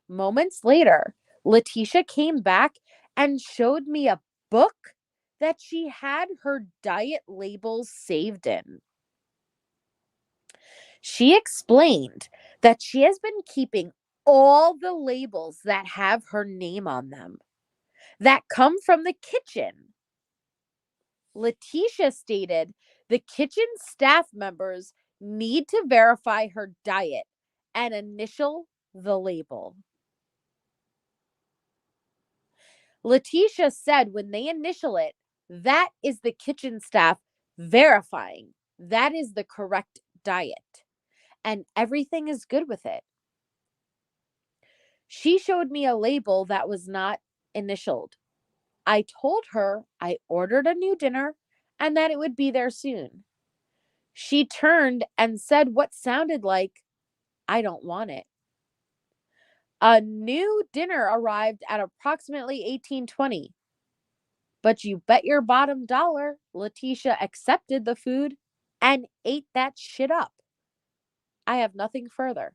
Moments later, Leticia came back and showed me a book that she had her diet labels saved in. She explained that she has been keeping all the labels that have her name on them, that come from the kitchen. Leticia stated the kitchen staff members need to verify her diet and initial the label. Leticia said when they initial it, that is the kitchen staff verifying that is the correct diet, and everything is good with it. She showed me a label that was not initialed. I told her I ordered a new dinner and that it would be there soon. She turned and said what sounded like, "I don't want it." A new dinner arrived at approximately 18:20. But you bet your bottom dollar Leticia accepted the food and ate that shit up. I have nothing further.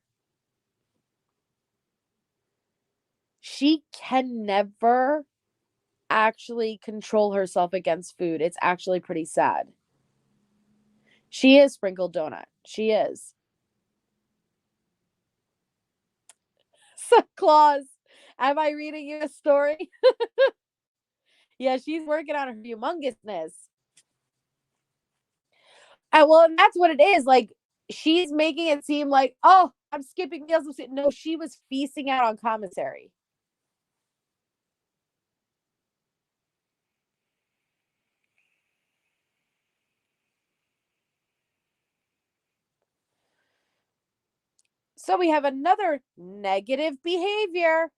She can never actually control herself against food. It's actually pretty sad. She is Sprinkled Donut. She is. So, Claus, am I reading you a story? Yeah, she's working on her humongousness. And that's what it is. Like, she's making it seem like, oh, I'm skipping meals. No, she was feasting out on Commissary. So we have another negative behavior.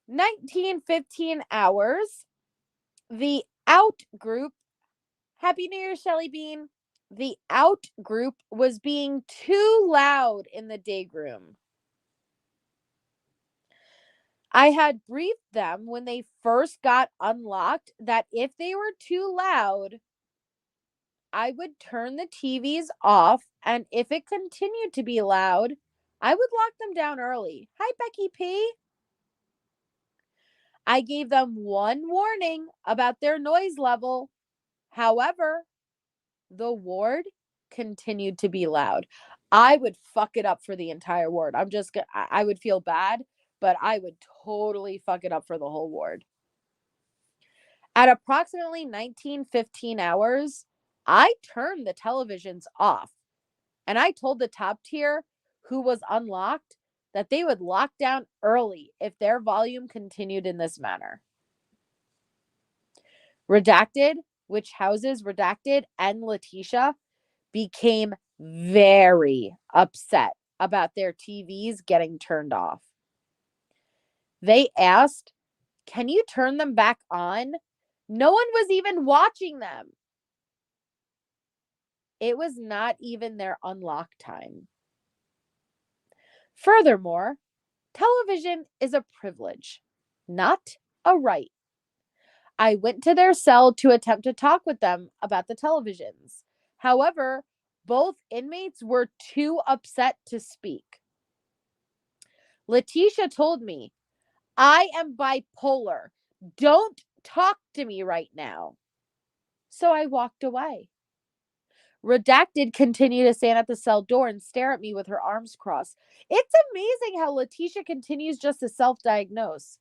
19:15 hours. The out group. Happy New Year, Shelly Bean. The out group was being too loud in the day room. I had briefed them when they first got unlocked that if they were too loud, I would turn the TVs off, and if it continued to be loud, I would lock them down early. Hi, Becky P. I gave them one warning about their noise level. However, the ward continued to be loud. I would fuck it up for the entire ward. I would feel bad, but I would totally fuck it up for the whole ward. At approximately 19:15 hours, I turned the televisions off, and I told the top tier who was unlocked that they would lock down early if their volume continued in this manner. Redacted, which houses Redacted and Leticia, became very upset about their TVs getting turned off. They asked, "Can you turn them back on?" No one was even watching them. It was not even their unlock time. Furthermore, television is a privilege, not a right. I went to their cell to attempt to talk with them about the televisions. However, both inmates were too upset to speak. Leticia told me, "I am bipolar. Don't talk to me right now." So I walked away. Redacted continued to stand at the cell door and stare at me with her arms crossed. It's amazing how Leticia continues just to self-diagnose.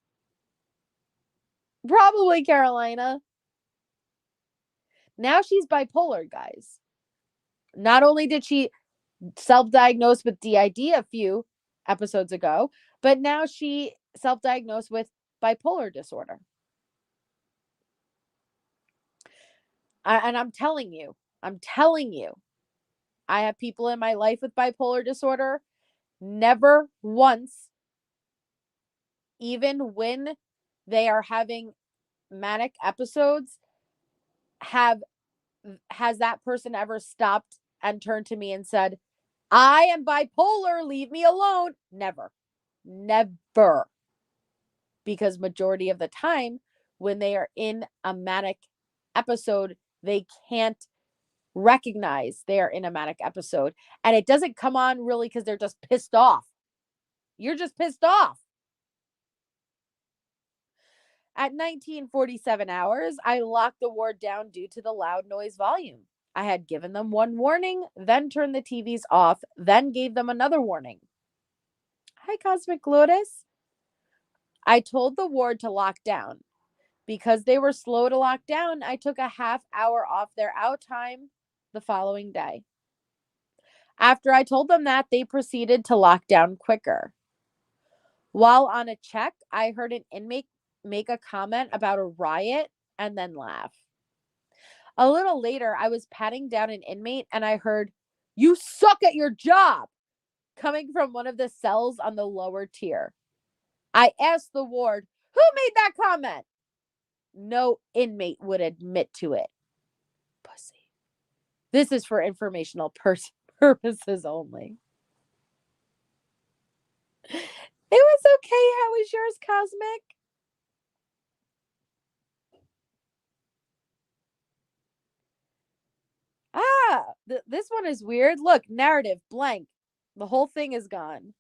Probably Carolina. Now she's bipolar, guys. Not only did she self-diagnosed with DID a few episodes ago, but now she self-diagnosed with bipolar disorder. And I'm telling you, I have people in my life with bipolar disorder. Never once, even when they are having manic episodes, has that person ever stopped and turned to me and said, I am bipolar, leave me alone. Never. Because majority of the time when they are in a manic episode, they can't recognize they are in a manic episode. And it doesn't come on really because they're just pissed off. You're just pissed off. At 19:47 hours, I locked the ward down due to the loud noise volume. I had given them one warning, then turned the TVs off, then gave them another warning. Hi, Cosmic Lotus. I told the ward to lock down. Because they were slow to lock down, I took a half hour off their out time the following day. After I told them that, they proceeded to lock down quicker. While on a check, I heard an inmate make a comment about a riot and then laugh. A little later, I was patting down an inmate and I heard, "You suck at your job," coming from one of the cells on the lower tier. I asked the ward, "Who made that comment?" No inmate would admit to it. Pussy. This is for informational purposes only. It was okay. How was yours, Cosmic? This one is weird. Look, narrative, blank. The whole thing is gone.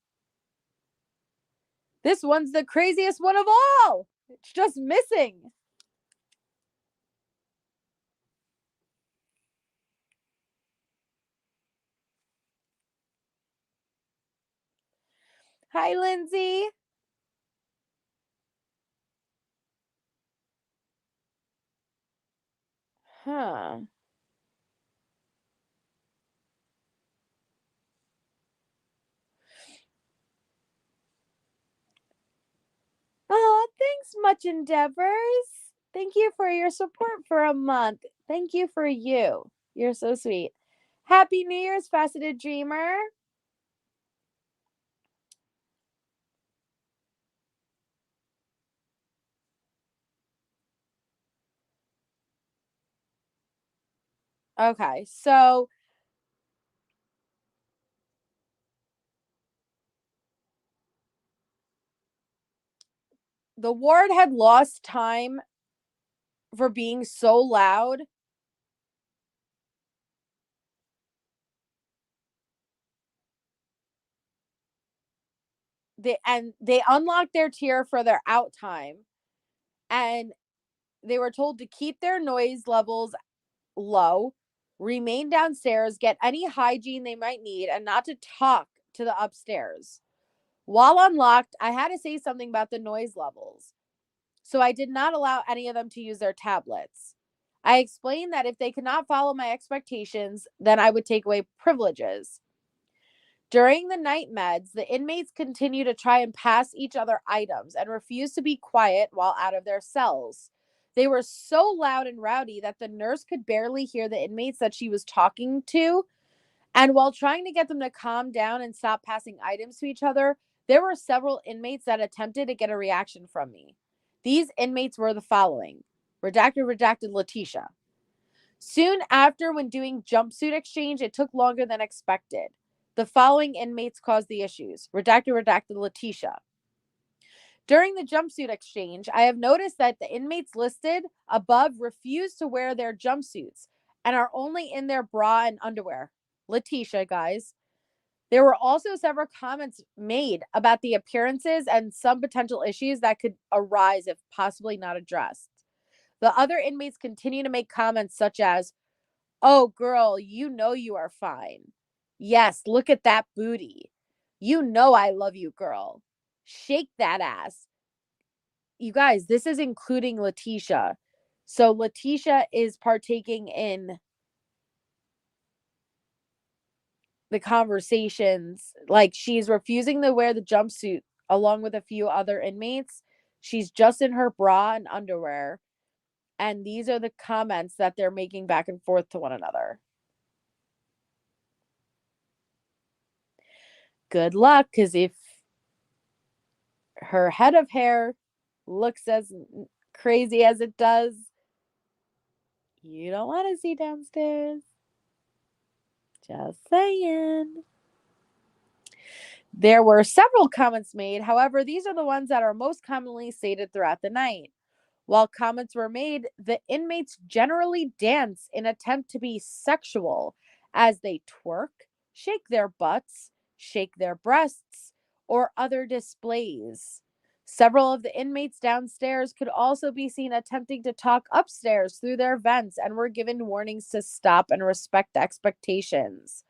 This one's the craziest one of all. It's just missing. Hi, Lindsay. Huh. Oh, thanks, Much Endeavors. Thank you for your support for a month. Thank you for you. You're so sweet. Happy New Year's, Faceted Dreamer. Okay, so the ward had lost time for being so loud. They unlocked their tier for their out time, and they were told to keep their noise levels low, remain downstairs, get any hygiene they might need, and not to talk to the upstairs. While unlocked, I had to say something about the noise levels. So I did not allow any of them to use their tablets. I explained that if they could not follow my expectations, then I would take away privileges. During the night meds, the inmates continue to try and pass each other items and refuse to be quiet while out of their cells. They were so loud and rowdy that the nurse could barely hear the inmates that she was talking to. And while trying to get them to calm down and stop passing items to each other, there were several inmates that attempted to get a reaction from me. These inmates were the following. Redacted Leticia. Soon after, when doing jumpsuit exchange, it took longer than expected. The following inmates caused the issues. Redacted Letecia. During the jumpsuit exchange, I have noticed that the inmates listed above refuse to wear their jumpsuits and are only in their bra and underwear. Letecia, guys. There were also several comments made about the appearances and some potential issues that could arise if possibly not addressed. The other inmates continue to make comments such as, "Oh, girl, you know you are fine. Yes, look at that booty. You know I love you, girl. Shake that ass." You guys, this is including Leticia. So Leticia is partaking in the conversations. Like, she's refusing to wear the jumpsuit along with a few other inmates. She's just in her bra and underwear. And these are the comments that they're making back and forth to one another. Good luck, because if her head of hair looks as crazy as it does, you don't want to see downstairs. Just saying. There were several comments made. However, these are the ones that are most commonly stated throughout the night. While comments were made, the inmates generally dance in attempt to be sexual as they twerk, shake their butts, shake their breasts, or other displays. Several of the inmates downstairs could also be seen attempting to talk upstairs through their vents and were given warnings to stop and respect expectations.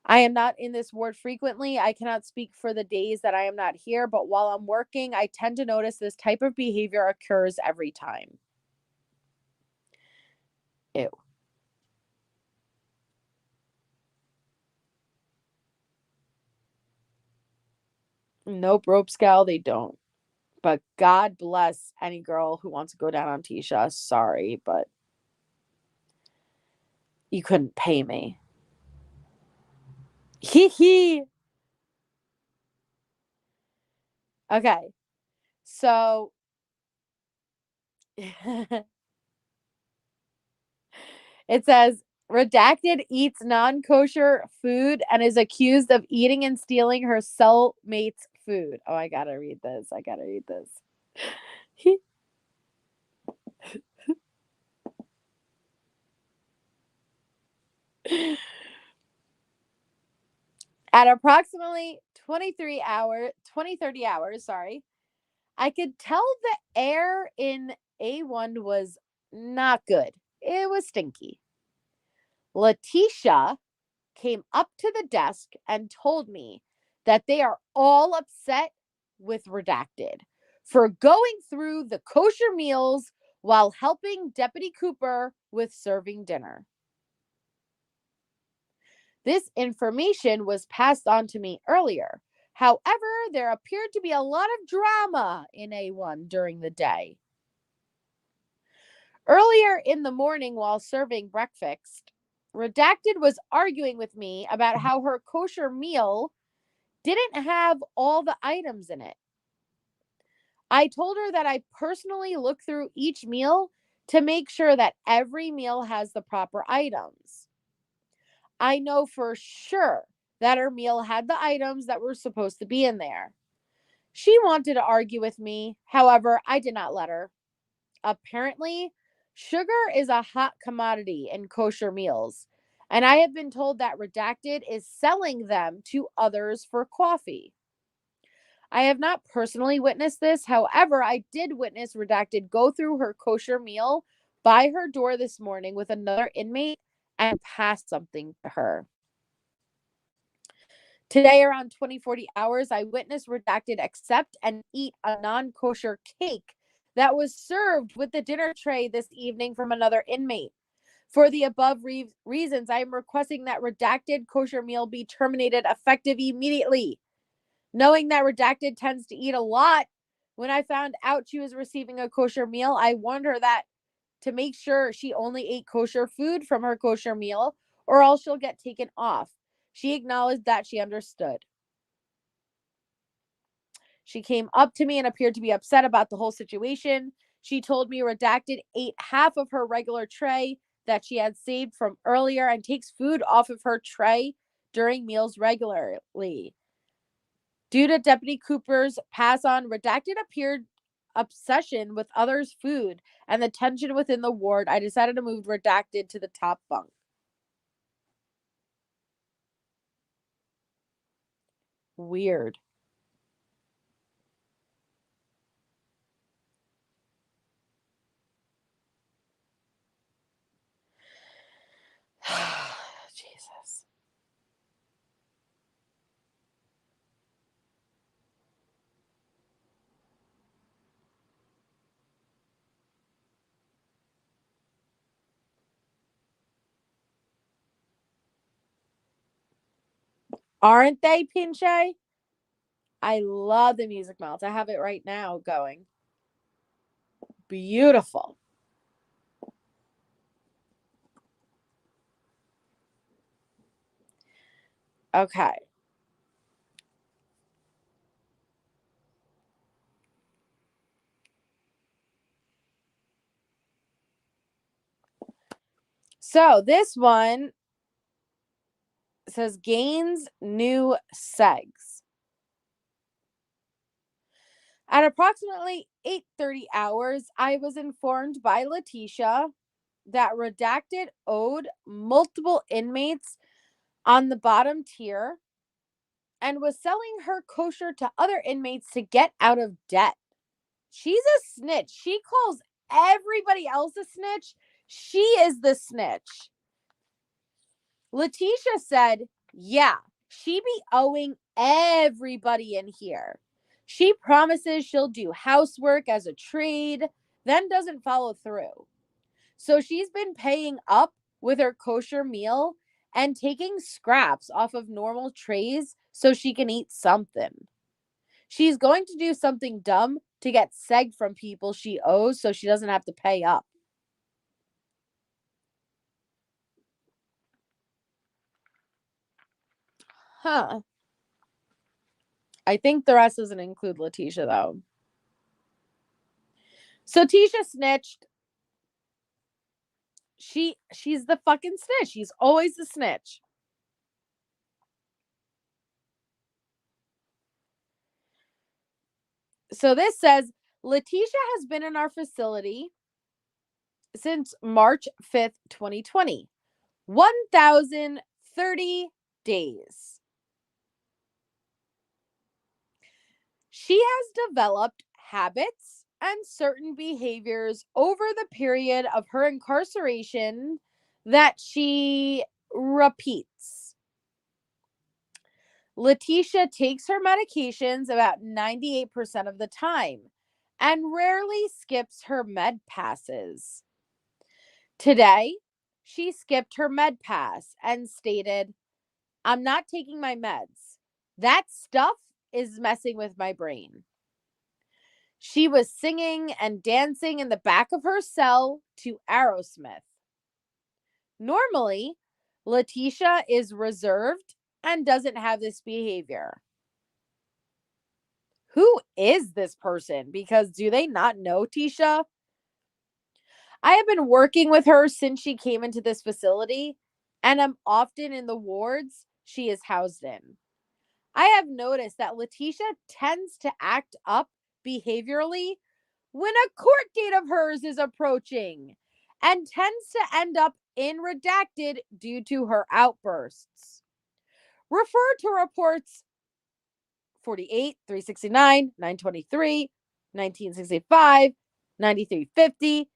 I am not in this ward frequently. I cannot speak for the days that I am not here, but while I'm working, I tend to notice this type of behavior occurs every time. Ew. Nope, rope scowl, they don't. But God bless any girl who wants to go down on Tisha. Sorry, but you couldn't pay me. Hee hee. Okay. So it says redacted eats non-kosher food and is accused of eating and stealing her cellmate's food. Oh, I gotta read this. At approximately 30 hours, sorry, I could tell the air in A1 was not good. It was stinky. Leticia came up to the desk and told me that they are all upset with Redacted for going through the kosher meals while helping Deputy Cooper with serving dinner. This information was passed on to me earlier. However, there appeared to be a lot of drama in A1 during the day. Earlier in the morning, while serving breakfast, Redacted was arguing with me about how her kosher meal didn't have all the items in it. I told her that I personally look through each meal to make sure that every meal has the proper items. I know for sure that her meal had the items that were supposed to be in there. She wanted to argue with me. However, I did not let her. Apparently, sugar is a hot commodity in kosher meals, and I have been told that Redacted is selling them to others for coffee. I have not personally witnessed this. However, I did witness Redacted go through her kosher meal by her door this morning with another inmate and pass something to her. Today, around 2040 hours, I witnessed Redacted accept and eat a non-kosher cake that was served with the dinner tray this evening from another inmate. For the above reasons, I am requesting that Redacted kosher meal be terminated effective immediately. Knowing that Redacted tends to eat a lot, when I found out she was receiving a kosher meal, I warned her that to make sure she only ate kosher food from her kosher meal, or else she'll get taken off. She acknowledged that she understood. She came up to me and appeared to be upset about the whole situation. She told me Redacted ate half of her regular tray that she had saved from earlier and takes food off of her tray during meals regularly. Due to Deputy Cooper's pass on, Redacted appeared obsession with others' food and the tension within the ward, I decided to move Redacted to the top bunk. Weird. Jesus. Aren't they, Pinche? I love the music melts. I have it right now going. Beautiful. Okay. So this one says gains new segs. At approximately 8:30 hours, I was informed by Leticia that Redacted owed multiple inmates on the bottom tier and was selling her kosher to other inmates to get out of debt. She's a snitch. She calls everybody else a snitch. She is the snitch. Leticia said, yeah, she be owing everybody in here. She promises she'll do housework as a trade, then doesn't follow through. So she's been paying up with her kosher meal and taking scraps off of normal trays so she can eat something. She's going to do something dumb to get seg from people she owes so she doesn't have to pay up. Huh. I think the rest doesn't include Leticia, though. So Tisha snitched. She's the fucking snitch. She's always the snitch. So this says Leticia has been in our facility since March 5th, 2020. 1,030 days. She has developed habits and certain behaviors over the period of her incarceration that she repeats. Leticia takes her medications about 98% of the time and rarely skips her med passes. Today, she skipped her med pass and stated, I'm not taking my meds. That stuff is messing with my brain. She was singing and dancing in the back of her cell to Aerosmith. Normally, Leticia is reserved and doesn't have this behavior. Who is this person? Because do they not know Tisha? I have been working with her since she came into this facility, and I'm often in the wards she is housed in. I have noticed that Leticia tends to act up behaviorally when a court date of hers is approaching and tends to end up in redacted due to her outbursts. Refer to reports 48, 369, 923, 1965, 9350,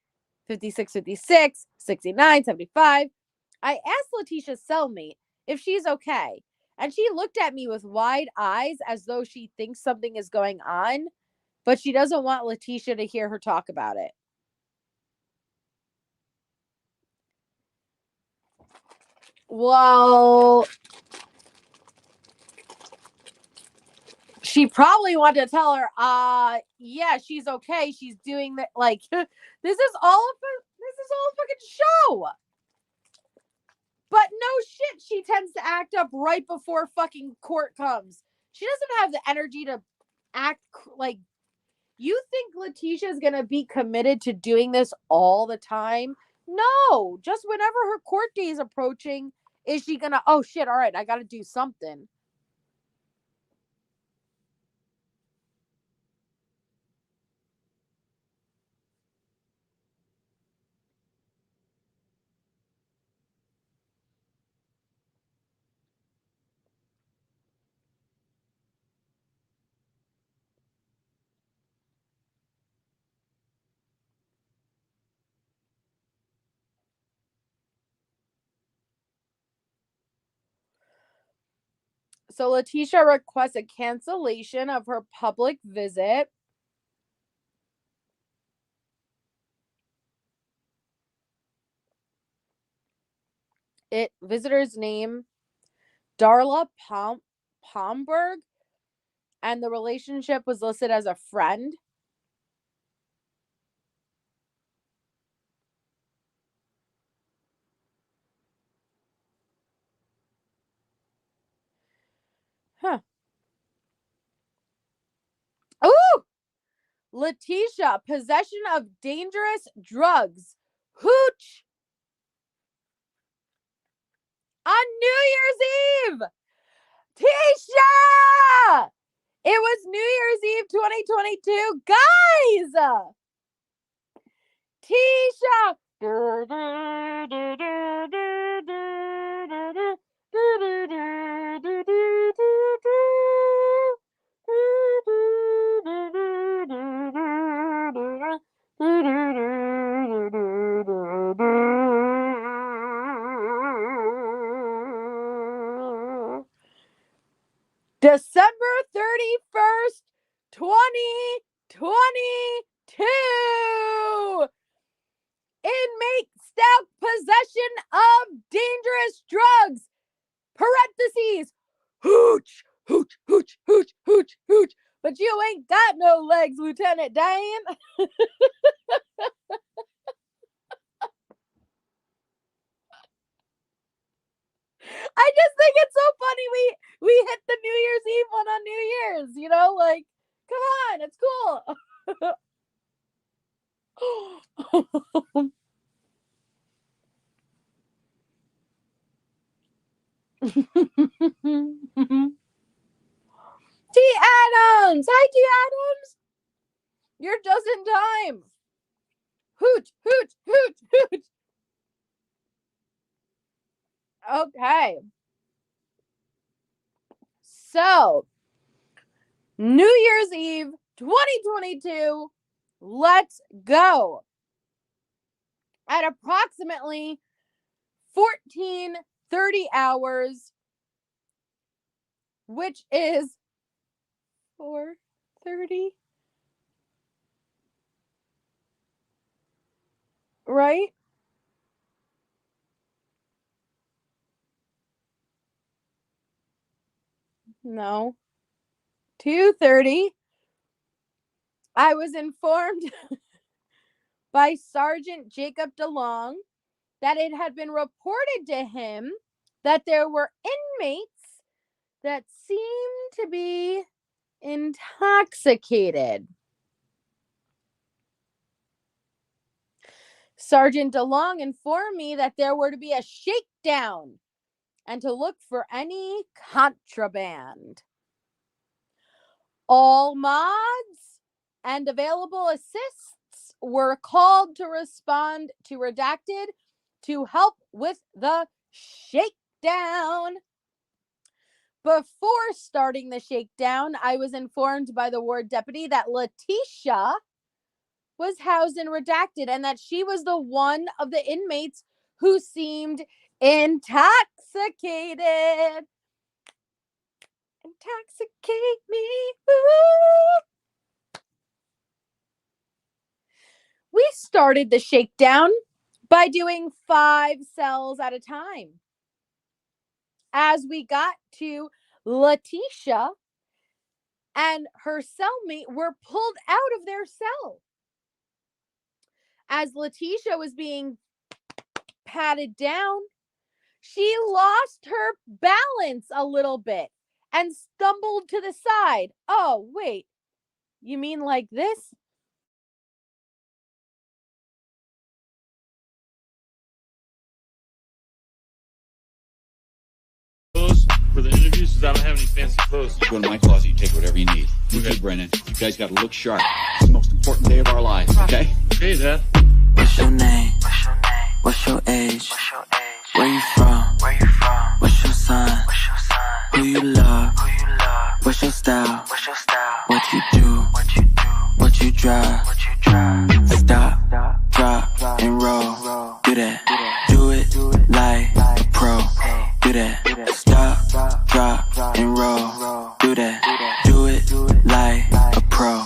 5656, 69, 75. I asked Leticia's cellmate if she's okay, and she looked at me with wide eyes as though she thinks something is going on, but she doesn't want Leticia to hear her talk about it. Well, she probably wanted to tell her, yeah, she's okay. She's doing that. Like, this is all a fucking show. But no shit, she tends to act up right before fucking court comes. She doesn't have the energy to act like. You think Leticia is going to be committed to doing this all the time? No, just whenever her court day is approaching, is she going to, oh shit, all right, I got to do something. So Leticia requests a cancellation of her public visit. Visitor's name, Darla Pomberg, and the relationship was listed as a friend. Huh. Ooh! Leticia, possession of dangerous drugs. Hooch. On New Year's Eve. Tisha! It was New Year's Eve 2022. Guys! Tisha! December 31st, 2022. Inmate Stauch, possession of dangerous drugs. Parentheses. Hooch, hooch, hooch, hooch, hooch, hooch. But you ain't got no legs, Lieutenant Dan. I just think it's so funny we hit the New Year's Eve one on New Year's, you know, like, come on, it's cool. T. Adams! Hi, T. Adams! You're just in time. Hooch, hooch, hooch, hooch. Okay. So, New Year's Eve 2022, let's go. At approximately 14:30 hours, which is 4:30, right? No. 2:30. I was informed by Sergeant Jacob DeLong that it had been reported to him that there were inmates that seemed to be intoxicated. Sergeant DeLong informed me that there were to be a shakedown and to look for any contraband. All mods and available assists were called to respond to Redacted to help with the shakedown. Before starting the shakedown, I was informed by the ward deputy that Leticia was housed in Redacted and that she was the one of the inmates who seemed intoxicated. Intoxicate me. Ooh. We started the shakedown by doing 5 cells at a time. As we got to Leticia and her cellmate were pulled out of their cell. As Leticia was being patted down, she lost her balance a little bit and stumbled to the side. Oh, wait, you mean like this? For the interviews, because I don't have any fancy clothes. Go to my closet, you take whatever you need. You too, Brennan. You guys got to look sharp. It's the most important day of our lives, okay? Okay, Dad. What's your name? What's your age? Where you from? What's your sign? Who you love? What's your style? What you do? What you drive? Stop, drop, and roll. Do that. Do it like a pro. Do that. Stop, drop, and roll. Do that. Do it like a pro.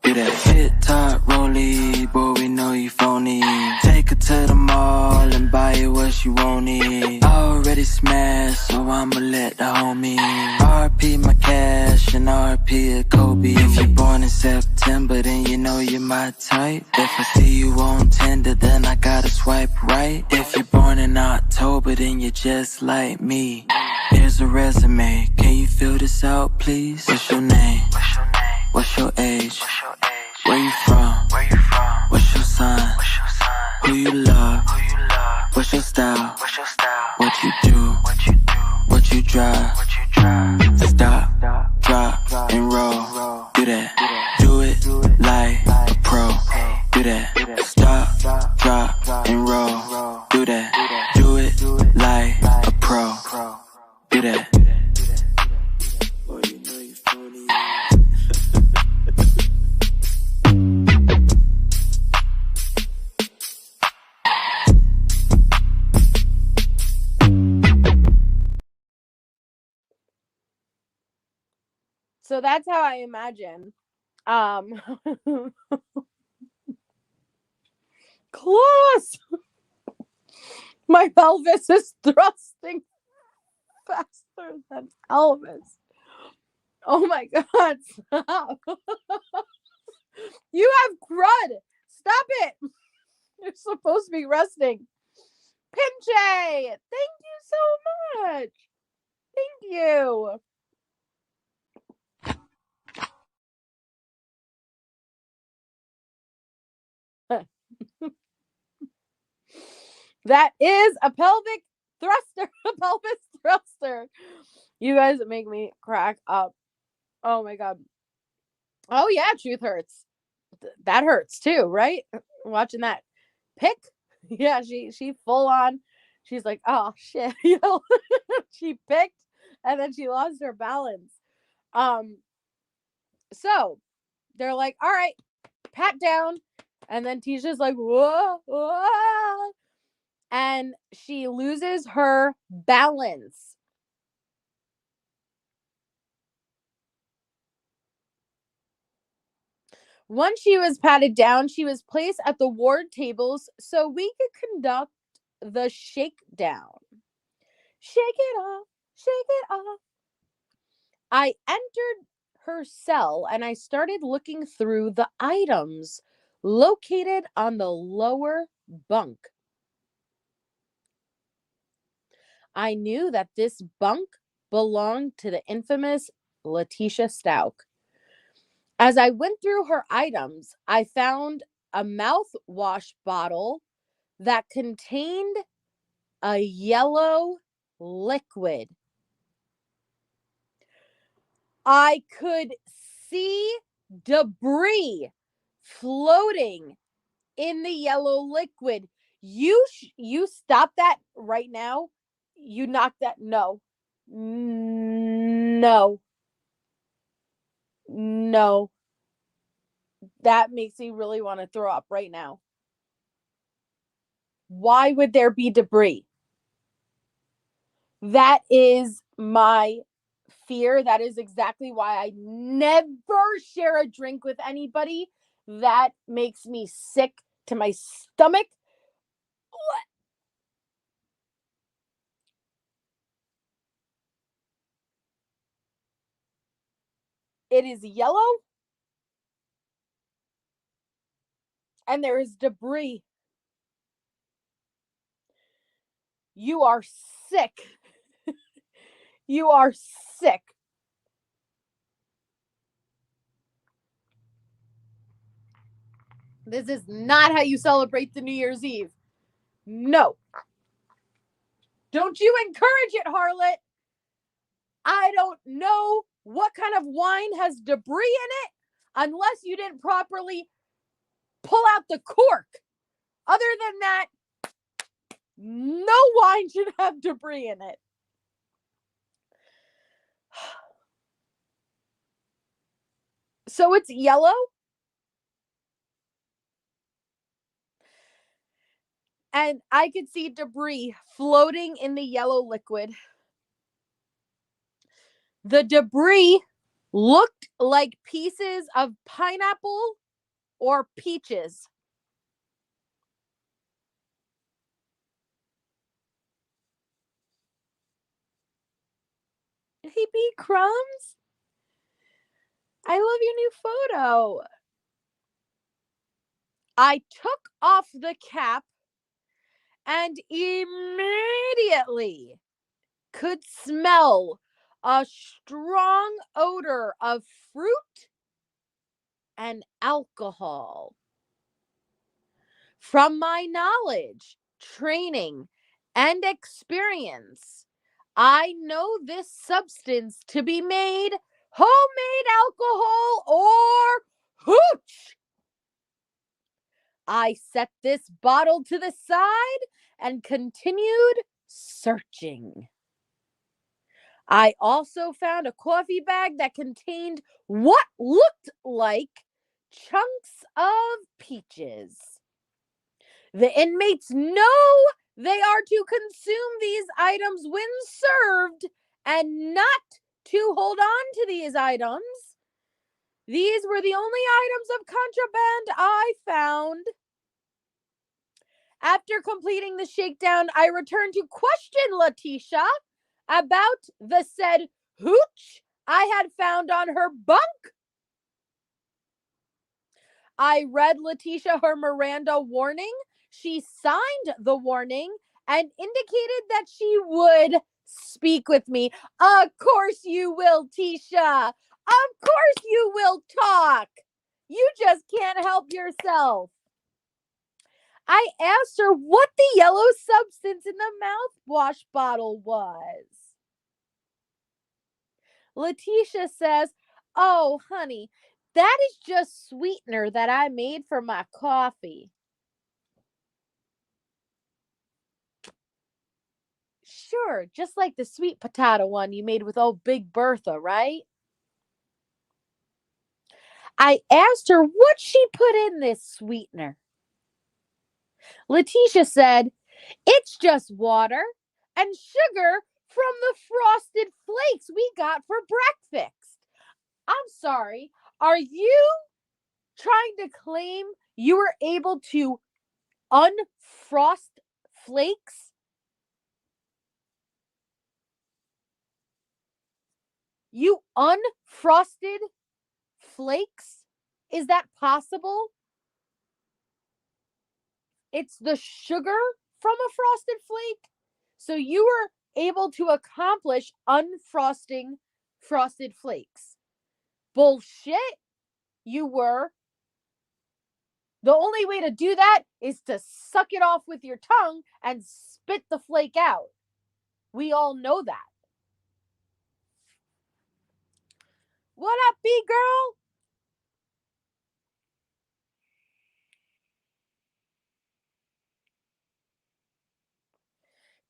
Do that. Hit top, rollie, boy, we know you phony. Take her to the mall and buy her what she want it. Already smashed, so so I'ma let the homie RP my cash and RP a Kobe. If you're born in September, then you know you're my type. If I see you on Tinder, then I gotta swipe right. If you're born in October, then you're just like me. Here's a resume, can you fill this out, please? What's your name? What's your age? Where you from? What's your sign? Who you love? What's your style? What you do? What you drive? Stop, drop, and roll. Do that. Do it like a pro. Do that. Stop, drop, and roll. Do that. Do it like a pro. Do that. Boy, you know you funny. So that's how I imagine. Close. My pelvis is thrusting faster than Elvis. Oh my God, stop. You have crud. Stop it. You're supposed to be resting. Pinche, thank you so much. Thank you. That is a pelvic thruster, a pelvis thruster. You guys make me crack up. Oh my God. Oh yeah, truth hurts. That hurts too, right? Watching that pick. Yeah, she full on. She's like, oh shit, you know. She picked and then she lost her balance. So they're like, all right, pat down. And then Tisha's like, whoa, whoa. And she loses her balance. Once she was patted down, she was placed at the ward tables so we could conduct the shakedown. Shake it off, shake it off. I entered her cell and I started looking through the items located on the lower bunk. I knew that this bunk belonged to the infamous Leticia Stauch. As I went through her items, I found a mouthwash bottle that contained a yellow liquid. I could see debris floating in the yellow liquid. You stop that right now. You knock that. No. No. No. That makes me really want to throw up right now. Why would there be debris? That is my fear. That is exactly why I never share a drink with anybody. That makes me sick to my stomach. It is yellow and there is debris. You are sick. You are sick. This is not how you celebrate the New Year's Eve. No. Don't you encourage it, harlot. I don't know what kind of wine has debris in it unless you didn't properly pull out the cork. Other than that, no wine should have debris in it. So it's yellow. And I could see debris floating in the yellow liquid. The debris looked like pieces of pineapple or peaches. Hey, B. Crumbs. I love your new photo. I took off the cap and immediately could smell a strong odor of fruit and alcohol. From my knowledge, training, and experience, I know this substance to be made homemade alcohol or hooch. I set this bottle to the side and continued searching. I also found a coffee bag that contained what looked like chunks of peaches. The inmates know they are to consume these items when served and not to hold on to these items. These were the only items of contraband I found. After completing the shakedown, I returned to question Leticia about the said hooch I had found on her bunk. I read Leticia her Miranda warning. She signed the warning and indicated that she would speak with me. Of course you will, Tisha. Of course you will talk. You just can't help yourself. I asked her what the yellow substance in the mouthwash bottle was. Leticia says, "Oh, honey, that is just sweetener that I made for my coffee." Sure, just like the sweet potato one you made with old Big Bertha, right? I asked her what she put in this sweetener. Leticia said, "It's just water and sugar from the frosted flakes we got for breakfast." I'm sorry, are you trying to claim you were able to unfrost flakes? You unfrosted flakes? Is that possible? It's the sugar from a frosted flake. So you were able to accomplish unfrosting frosted flakes. Bullshit. You were. The only way to do that is to suck it off with your tongue and spit the flake out. We all know that. What up, B-girl?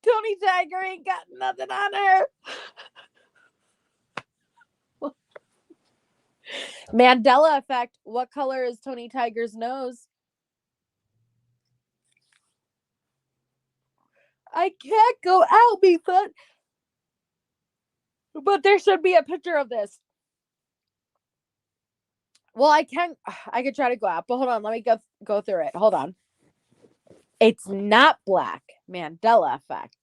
Tony Tiger ain't got nothing on her. Mandela effect. What color is Tony Tiger's nose? I can't go out, Beefut. But there should be a picture of this. Well, I could try to go out, but hold on. Let me go through it. Hold on. It's not black. Mandela effect.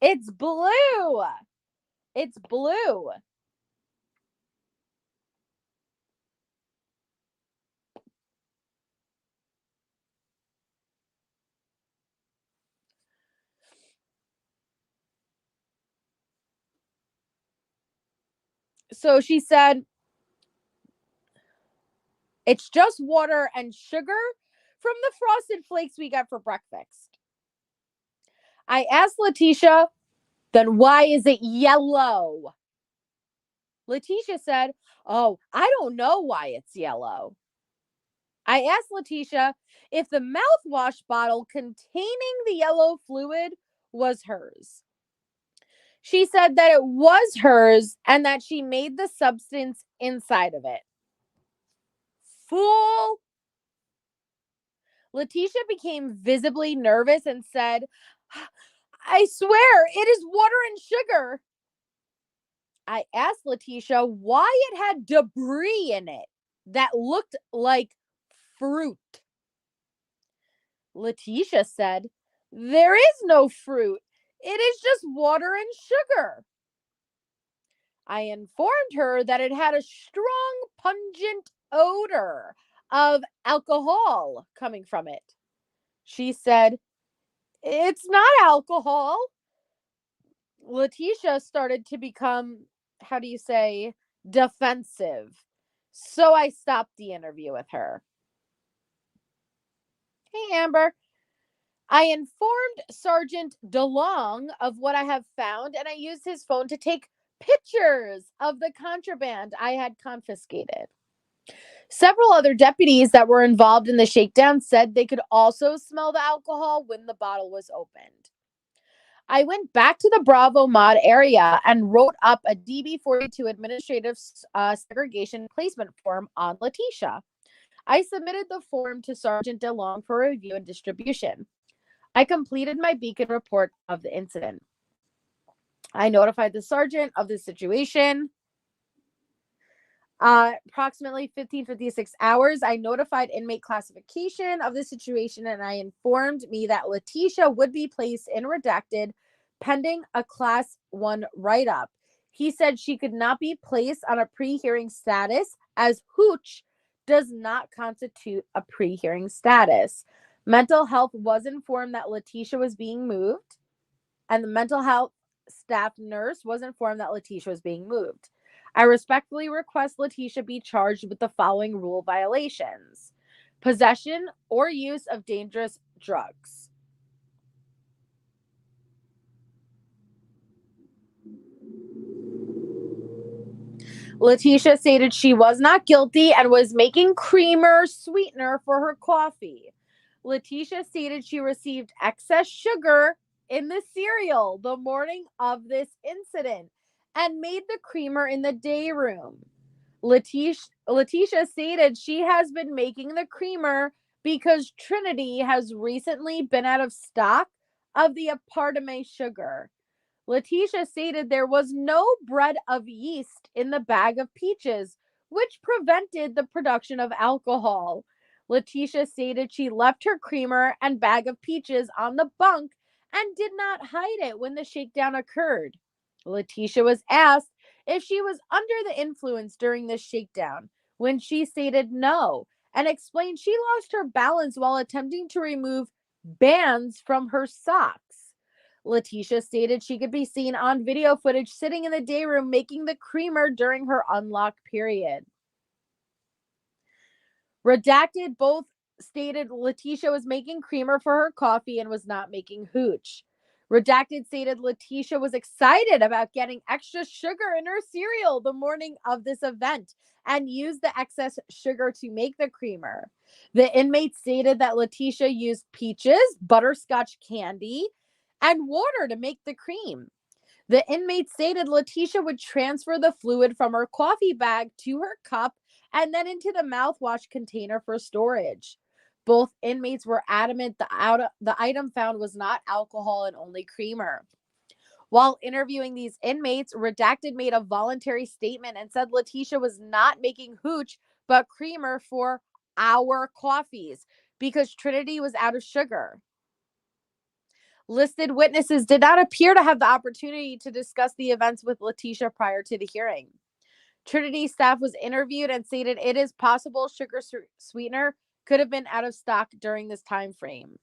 It's blue. It's blue. So she said, "It's just water and sugar from the frosted flakes we got for breakfast." I asked Leticia, "Then why is it yellow?" Leticia said, "Oh, I don't know why it's yellow." I asked Leticia if the mouthwash bottle containing the yellow fluid was hers. She said that it was hers and that she made the substance inside of it. Fool! Leticia became visibly nervous and said, "I swear it is water and sugar." I asked Leticia why it had debris in it that looked like fruit. Leticia said, "There is no fruit. It is just water and sugar." I informed her that it had a strong, pungent odor of alcohol coming from it. She said, "It's not alcohol." Leticia started to become, how do you say, defensive. So I stopped the interview with her. Hey, Amber. I informed Sergeant DeLong of what I have found, and I used his phone to take pictures of the contraband I had confiscated. Several other deputies that were involved in the shakedown said they could also smell the alcohol when the bottle was opened. I went back to the Bravo Mod area and wrote up a DB42 administrative segregation placement form on Leticia. I submitted the form to Sergeant DeLong for review and distribution. I completed my beacon report of the incident. I notified the sergeant of the situation. Approximately 15:56 hours, I notified inmate classification of the situation, and I informed me that Leticia would be placed in redacted pending a class 1 write-up. He said she could not be placed on a pre-hearing status as Hooch does not constitute a pre-hearing status. Mental health was informed that Leticia was being moved, and the mental health staff nurse was informed that Leticia was being moved. I respectfully request Leticia be charged with the following rule violations: possession or use of dangerous drugs. Leticia stated she was not guilty and was making creamer sweetener for her coffee. Leticia stated she received excess sugar in the cereal the morning of this incident and made the creamer in the day room. Leticia stated she has been making the creamer because Trinity has recently been out of stock of the apartment sugar. Leticia stated there was no bread of yeast in the bag of peaches, which prevented the production of alcohol. Leticia stated she left her creamer and bag of peaches on the bunk and did not hide it when the shakedown occurred. Leticia was asked if she was under the influence during the shakedown, when she stated no, and explained she lost her balance while attempting to remove bands from her socks. Leticia stated she could be seen on video footage sitting in the day room making the creamer during her unlock period. Redacted both stated Leticia was making creamer for her coffee and was not making hooch. Redacted stated Leticia was excited about getting extra sugar in her cereal the morning of this event and used the excess sugar to make the creamer. The inmate stated that Leticia used peaches, butterscotch candy, and water to make the cream. The inmate stated Leticia would transfer the fluid from her coffee bag to her cup and then into the mouthwash container for storage. Both inmates were adamant the item found was not alcohol and only creamer. While interviewing these inmates, Redacted made a voluntary statement and said Leticia was not making hooch but creamer for our coffees because Trinity was out of sugar. Listed witnesses did not appear to have the opportunity to discuss the events with Leticia prior to the hearing. Trinity staff was interviewed and stated it is possible sugar sweetener could have been out of stock during this time frame.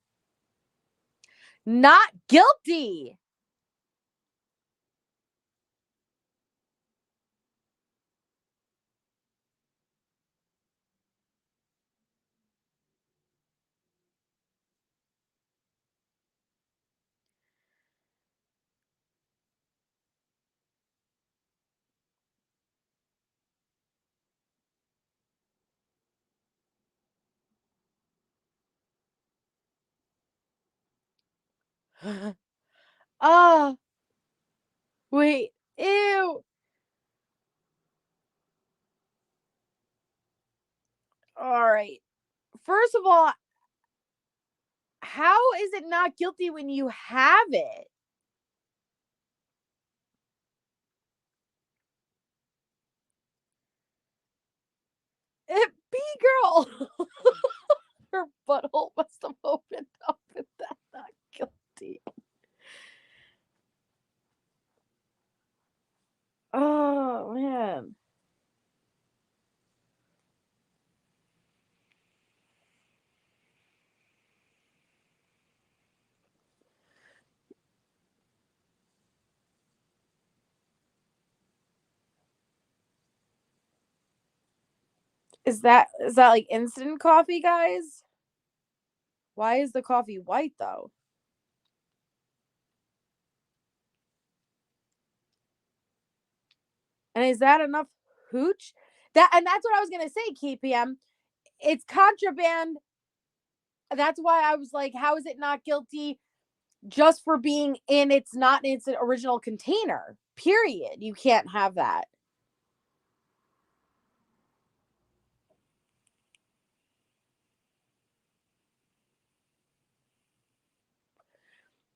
Not guilty. Oh, wait. Ew. All right. First of all, how is it not guilty when you have it? B-girl. Her butthole must have opened up with that. Not guilty. Oh. Is that like instant coffee, guys? Why is the coffee white though? And is that enough hooch? That's what I was gonna say, KPM. It's contraband. That's why I was like, how is it not guilty just for being it's not in its original container? Period. You can't have that.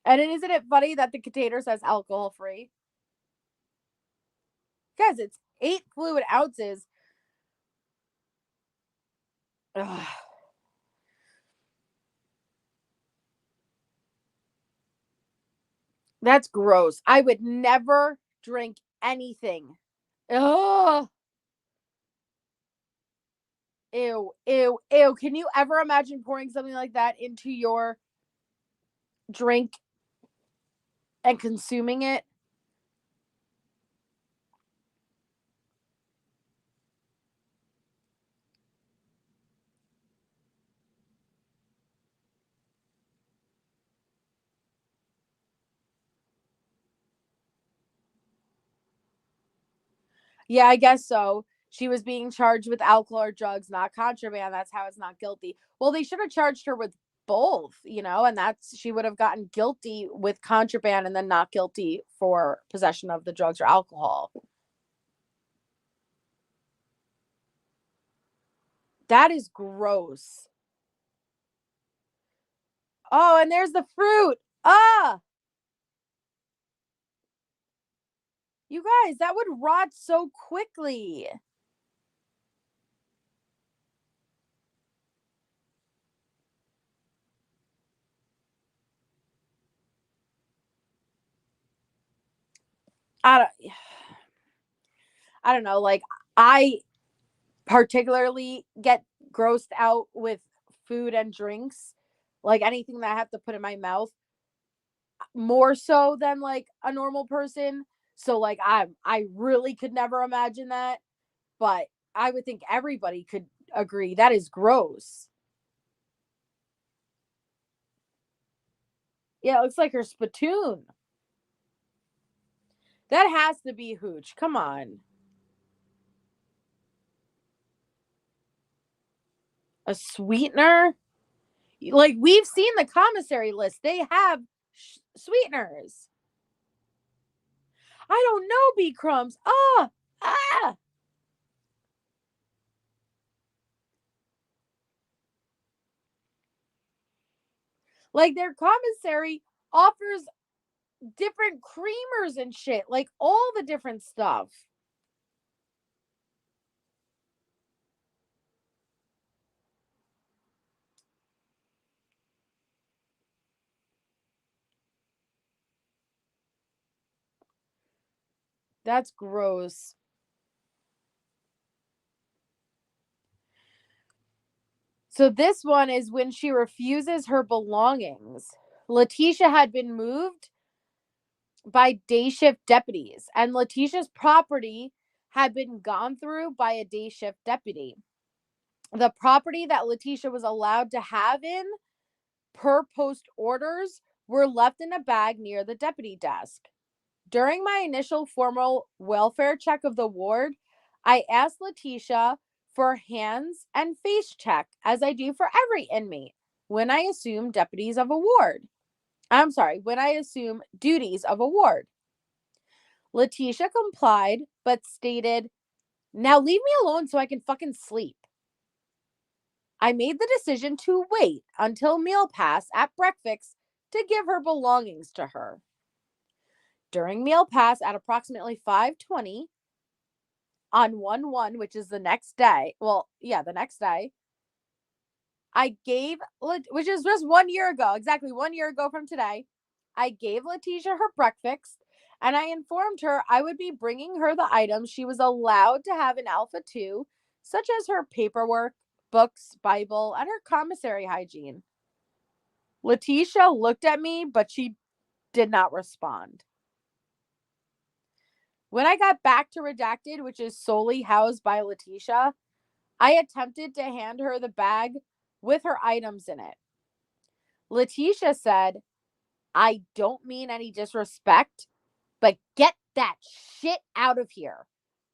And isn't it funny that the container says alcohol free? Guys, it's 8 fluid ounces. Ugh. That's gross. I would never drink anything. Ugh. Ew, ew, ew. Can you ever imagine pouring something like that into your drink and consuming it? Yeah, I guess so. She was being charged with alcohol or drugs, not contraband. That's how it's not guilty. Well, they should have charged her with both, and she would have gotten guilty with contraband and then not guilty for possession of the drugs or alcohol. That is gross. Oh, and there's the fruit. Ah! You guys, that would rot so quickly. I don't know. Like, I particularly get grossed out with food and drinks, like anything that I have to put in my mouth, more so than like a normal person. So like I really could never imagine that, but I would think everybody could agree that is gross. Yeah, it looks like her spittoon. That has to be Hooch. Come on. A sweetener? Like, we've seen the commissary list. They have sweeteners. I don't know, B crumbs. Ah. Like, their commissary offers different creamers and shit, like all the different stuff. That's gross. So this one is when she refuses her belongings. Leticia had been moved by day shift deputies, and Leticia's property had been gone through by a day shift deputy. The property that Leticia was allowed to have in per post orders were left in a bag near the deputy desk. During my initial formal welfare check of the ward, I asked Leticia for hands and face check, as I do for every inmate when I assume duties of a ward. Leticia complied, but stated, "Now leave me alone so I can fucking sleep." I made the decision to wait until meal pass at breakfast to give her belongings to her. During meal pass at approximately 5:20 on 1/1, which is the next day. Well, yeah, the next day. Which is just 1 year ago, exactly 1 year ago from today. I gave Leticia her breakfast, and I informed her I would be bringing her the items she was allowed to have in Alpha 2, such as her paperwork, books, Bible, and her commissary hygiene. Leticia looked at me, but she did not respond. When I got back to Redacted, which is solely housed by Leticia, I attempted to hand her the bag with her items in it. Leticia said, I don't mean any disrespect, but get that shit out of here.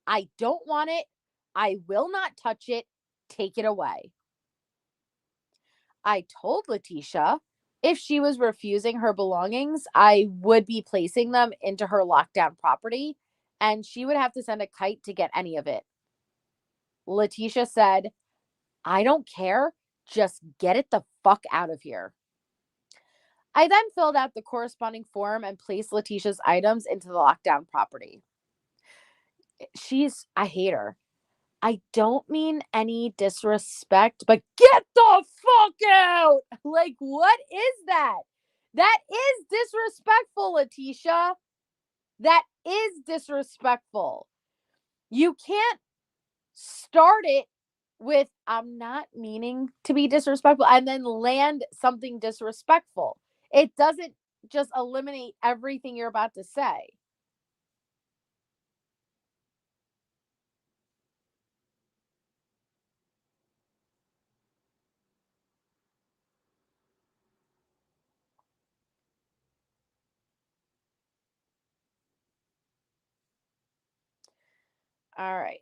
I don't want it. I will not touch it. Take it away. I told Leticia if she was refusing her belongings, I would be placing them into her lockdown property, and she would have to send a kite to get any of it. Leticia said, I don't care. Just get it the fuck out of here. I then filled out the corresponding form and placed Leticia's items into the lockdown property. I hate her. I don't mean any disrespect, but get the fuck out. Like, what is that? That is disrespectful, Leticia. That is disrespectful. You can't start it with, I'm not meaning to be disrespectful, and then land something disrespectful. It doesn't just eliminate everything you're about to say. All right.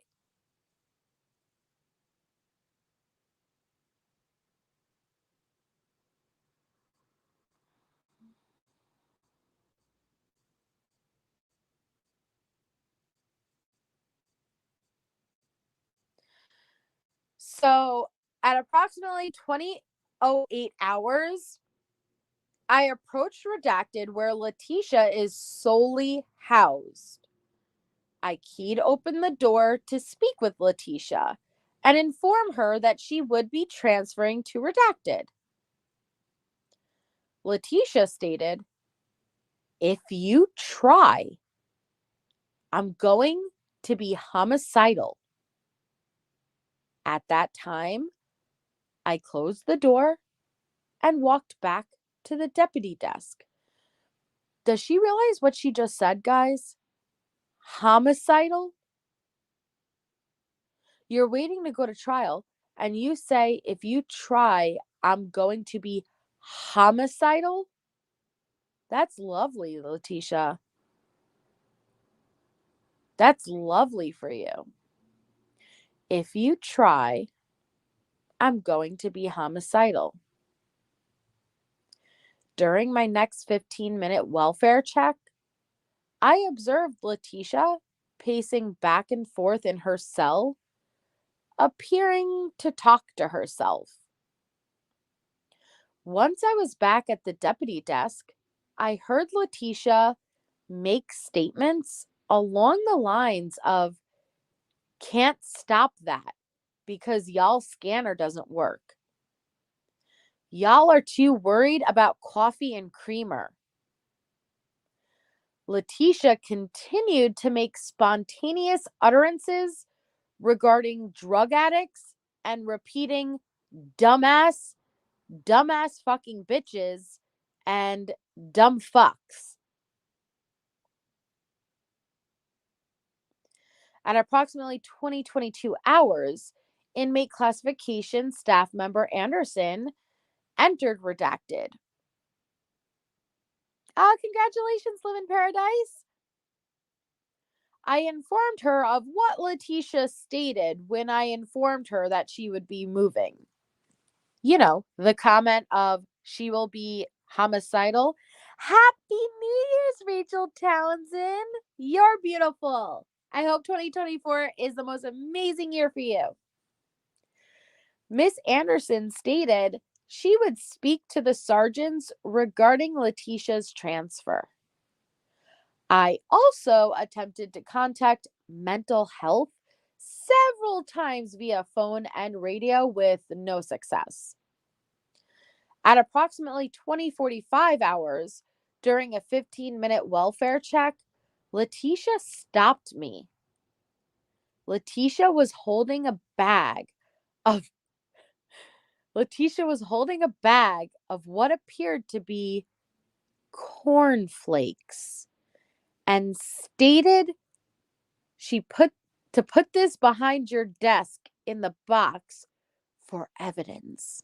So at approximately 20:08 hours, I approached Redacted where Leticia is solely housed. I keyed open the door to speak with Leticia and inform her that she would be transferring to Redacted. Leticia stated, if you try, I'm going to be homicidal. At that time, I closed the door and walked back to the deputy desk. Does she realize what she just said, guys? Homicidal? You're waiting to go to trial, and you say, if you try, I'm going to be homicidal? That's lovely, Leticia. That's lovely for you. If you try, I'm going to be homicidal. During my next 15-minute welfare check, I observed Leticia pacing back and forth in her cell, appearing to talk to herself. Once I was back at the deputy desk, I heard Leticia make statements along the lines of, can't stop that because y'all's scanner doesn't work. Y'all are too worried about coffee and creamer. Leticia continued to make spontaneous utterances regarding drug addicts and repeating dumbass fucking bitches and dumb fucks. At approximately 20:22 hours, inmate classification staff member Anderson entered Redacted. Congratulations, live in paradise. I informed her of what Leticia stated when I informed her that she would be moving. You know, the comment of she will be homicidal. Happy New Year's, Rachel Townsend. You're beautiful. I hope 2024 is the most amazing year for you. Miss Anderson stated she would speak to the sergeants regarding Leticia's transfer. I also attempted to contact mental health several times via phone and radio with no success. At approximately 20:45 hours, during a 15-minute welfare check, Leticia stopped me. Leticia was holding a bag of what appeared to be cornflakes and stated to put this behind your desk in the box for evidence.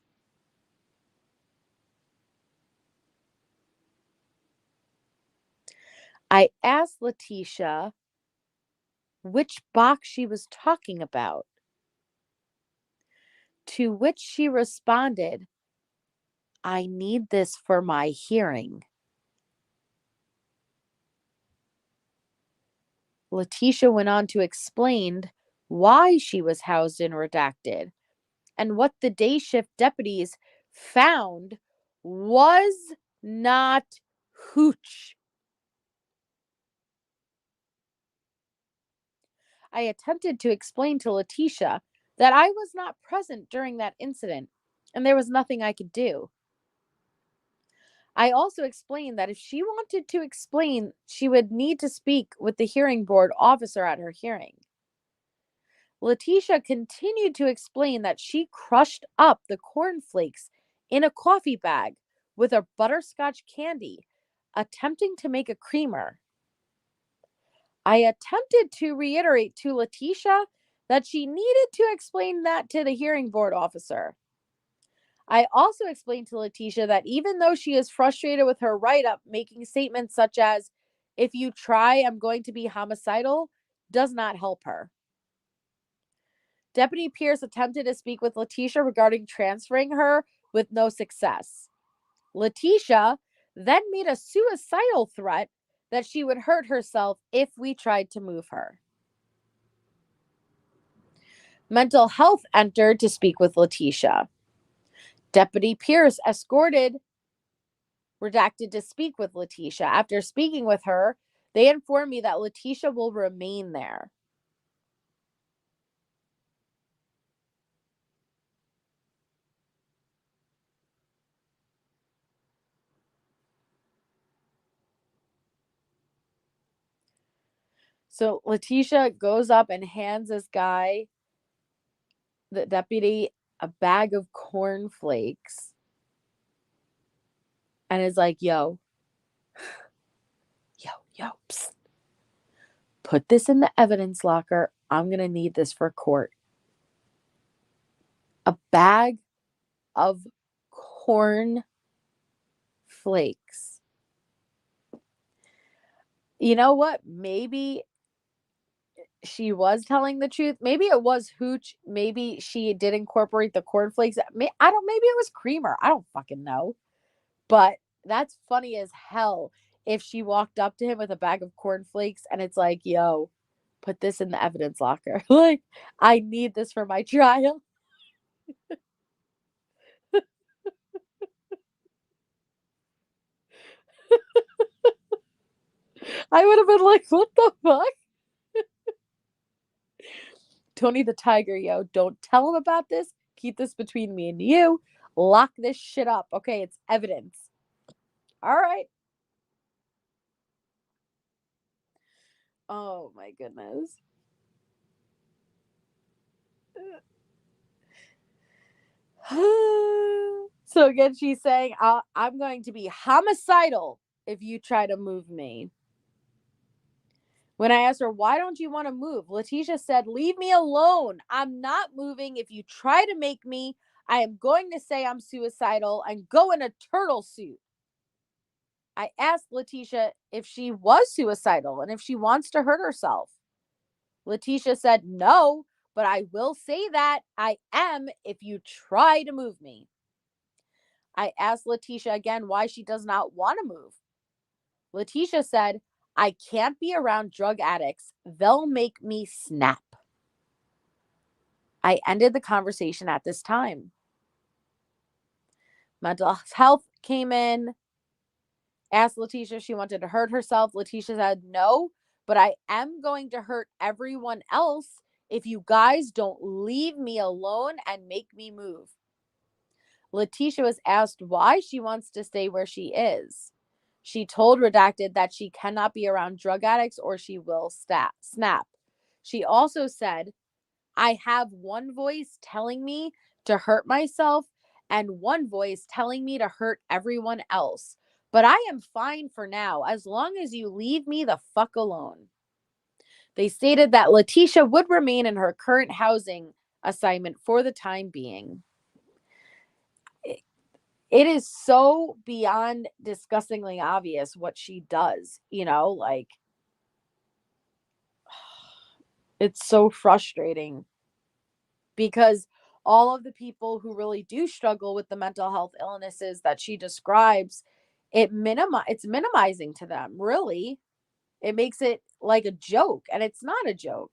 I asked Leticia which box she was talking about, to which she responded, I need this for my hearing. Leticia went on to explain why she was housed in redacted and what the day shift deputies found was not Hooch. I attempted to explain to Leticia that I was not present during that incident and there was nothing I could do. I also explained that if she wanted to explain, she would need to speak with the hearing board officer at her hearing. Leticia continued to explain that she crushed up the cornflakes in a coffee bag with a butterscotch candy, attempting to make a creamer. I attempted to reiterate to Leticia that she needed to explain that to the hearing board officer. I also explained to Leticia that even though she is frustrated with her write-up, making statements such as, if you try, I'm going to be homicidal, does not help her. Deputy Pierce attempted to speak with Leticia regarding transferring her with no success. Leticia then made a suicidal threat that she would hurt herself if we tried to move her. Mental health entered to speak with Leticia. Deputy Pierce escorted redacted to speak with Leticia. After speaking with her, they informed me that Leticia will remain there. So Leticia goes up and hands this guy, the deputy, a bag of cornflakes and is like, yo, psst. Put this in the evidence locker. I'm going to need this for court. A bag of corn flakes. You know what? Maybe she was telling the truth. Maybe it was Hooch. Maybe she did incorporate the cornflakes. Maybe it was creamer. I don't fucking know. But that's funny as hell if she walked up to him with a bag of cornflakes and it's like, yo, put this in the evidence locker. Like, I need this for my trial. I would have been like, what the fuck? Tony the Tiger, yo, don't tell him about this. Keep this between me and you. Lock this shit up. Okay, it's evidence. All right. Oh my goodness. So again, she's saying, I'm going to be homicidal if you try to move me. When I asked her, why don't you want to move? Leticia said, leave me alone. I'm not moving. If you try to make me, I am going to say I'm suicidal and go in a turtle suit. I asked Leticia if she was suicidal and if she wants to hurt herself. Leticia said, no, but I will say that I am if you try to move me. I asked Leticia again why she does not want to move. Leticia said, I can't be around drug addicts. They'll make me snap. I ended the conversation at this time. Mental health came in, asked Leticia if she wanted to hurt herself. Leticia said, no, but I am going to hurt everyone else if you guys don't leave me alone and make me move. Leticia was asked why she wants to stay where she is. She told Redacted that she cannot be around drug addicts or she will snap. She also said, I have one voice telling me to hurt myself and one voice telling me to hurt everyone else. But I am fine for now as long as you leave me the fuck alone. They stated that Leticia would remain in her current housing assignment for the time being. It is so beyond disgustingly obvious what she does, you know, like it's so frustrating because all of the people who really do struggle with the mental health illnesses that she describes, it's minimizing to them, really. It makes it like a joke, and it's not a joke.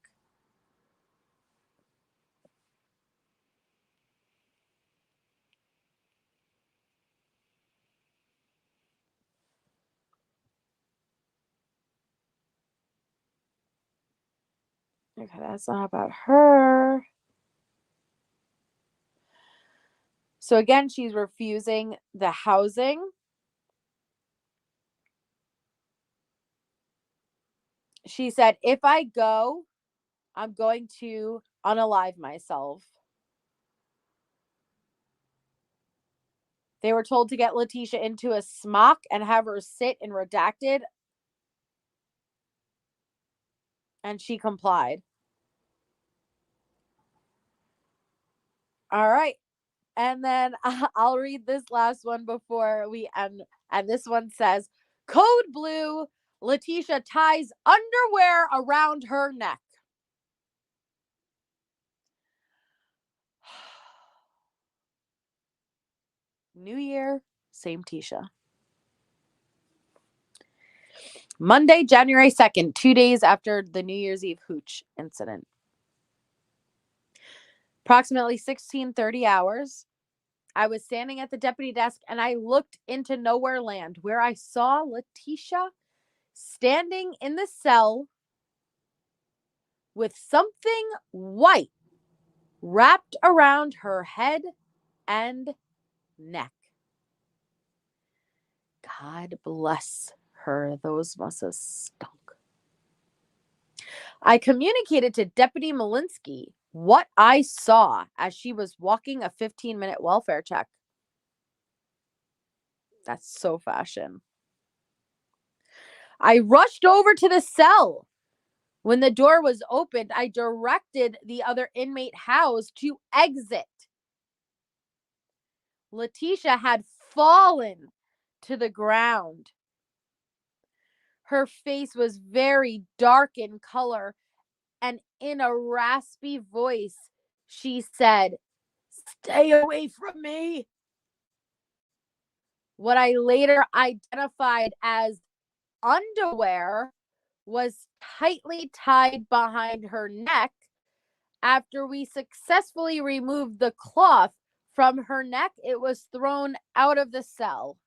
Okay, that's not about her. So again, she's refusing the housing. She said, if I go, I'm going to unalive myself. They were told to get Leticia into a smock and have her sit in redacted. And she complied. All right. And then I'll read this last one before we end. And this one says, Code Blue, Leticia ties underwear around her neck. New Year, same Tisha. Monday, January 2nd, 2 days after the New Year's Eve Hooch incident. Approximately 16:30 hours. I was standing at the deputy desk and I looked into nowhere land where I saw Leticia standing in the cell with something white wrapped around her head and neck. God bless her. Those must have stunk. I communicated to Deputy Malinsky what I saw as she was walking a 15-minute welfare check. That's so fashion. I rushed over to the cell. When the door was opened, I directed the other inmate housed to exit. Leticia had fallen to the ground. Her face was very dark in color, and in a raspy voice, she said, "Stay away from me." What I later identified as underwear was tightly tied behind her neck. After we successfully removed the cloth from her neck, it was thrown out of the cell.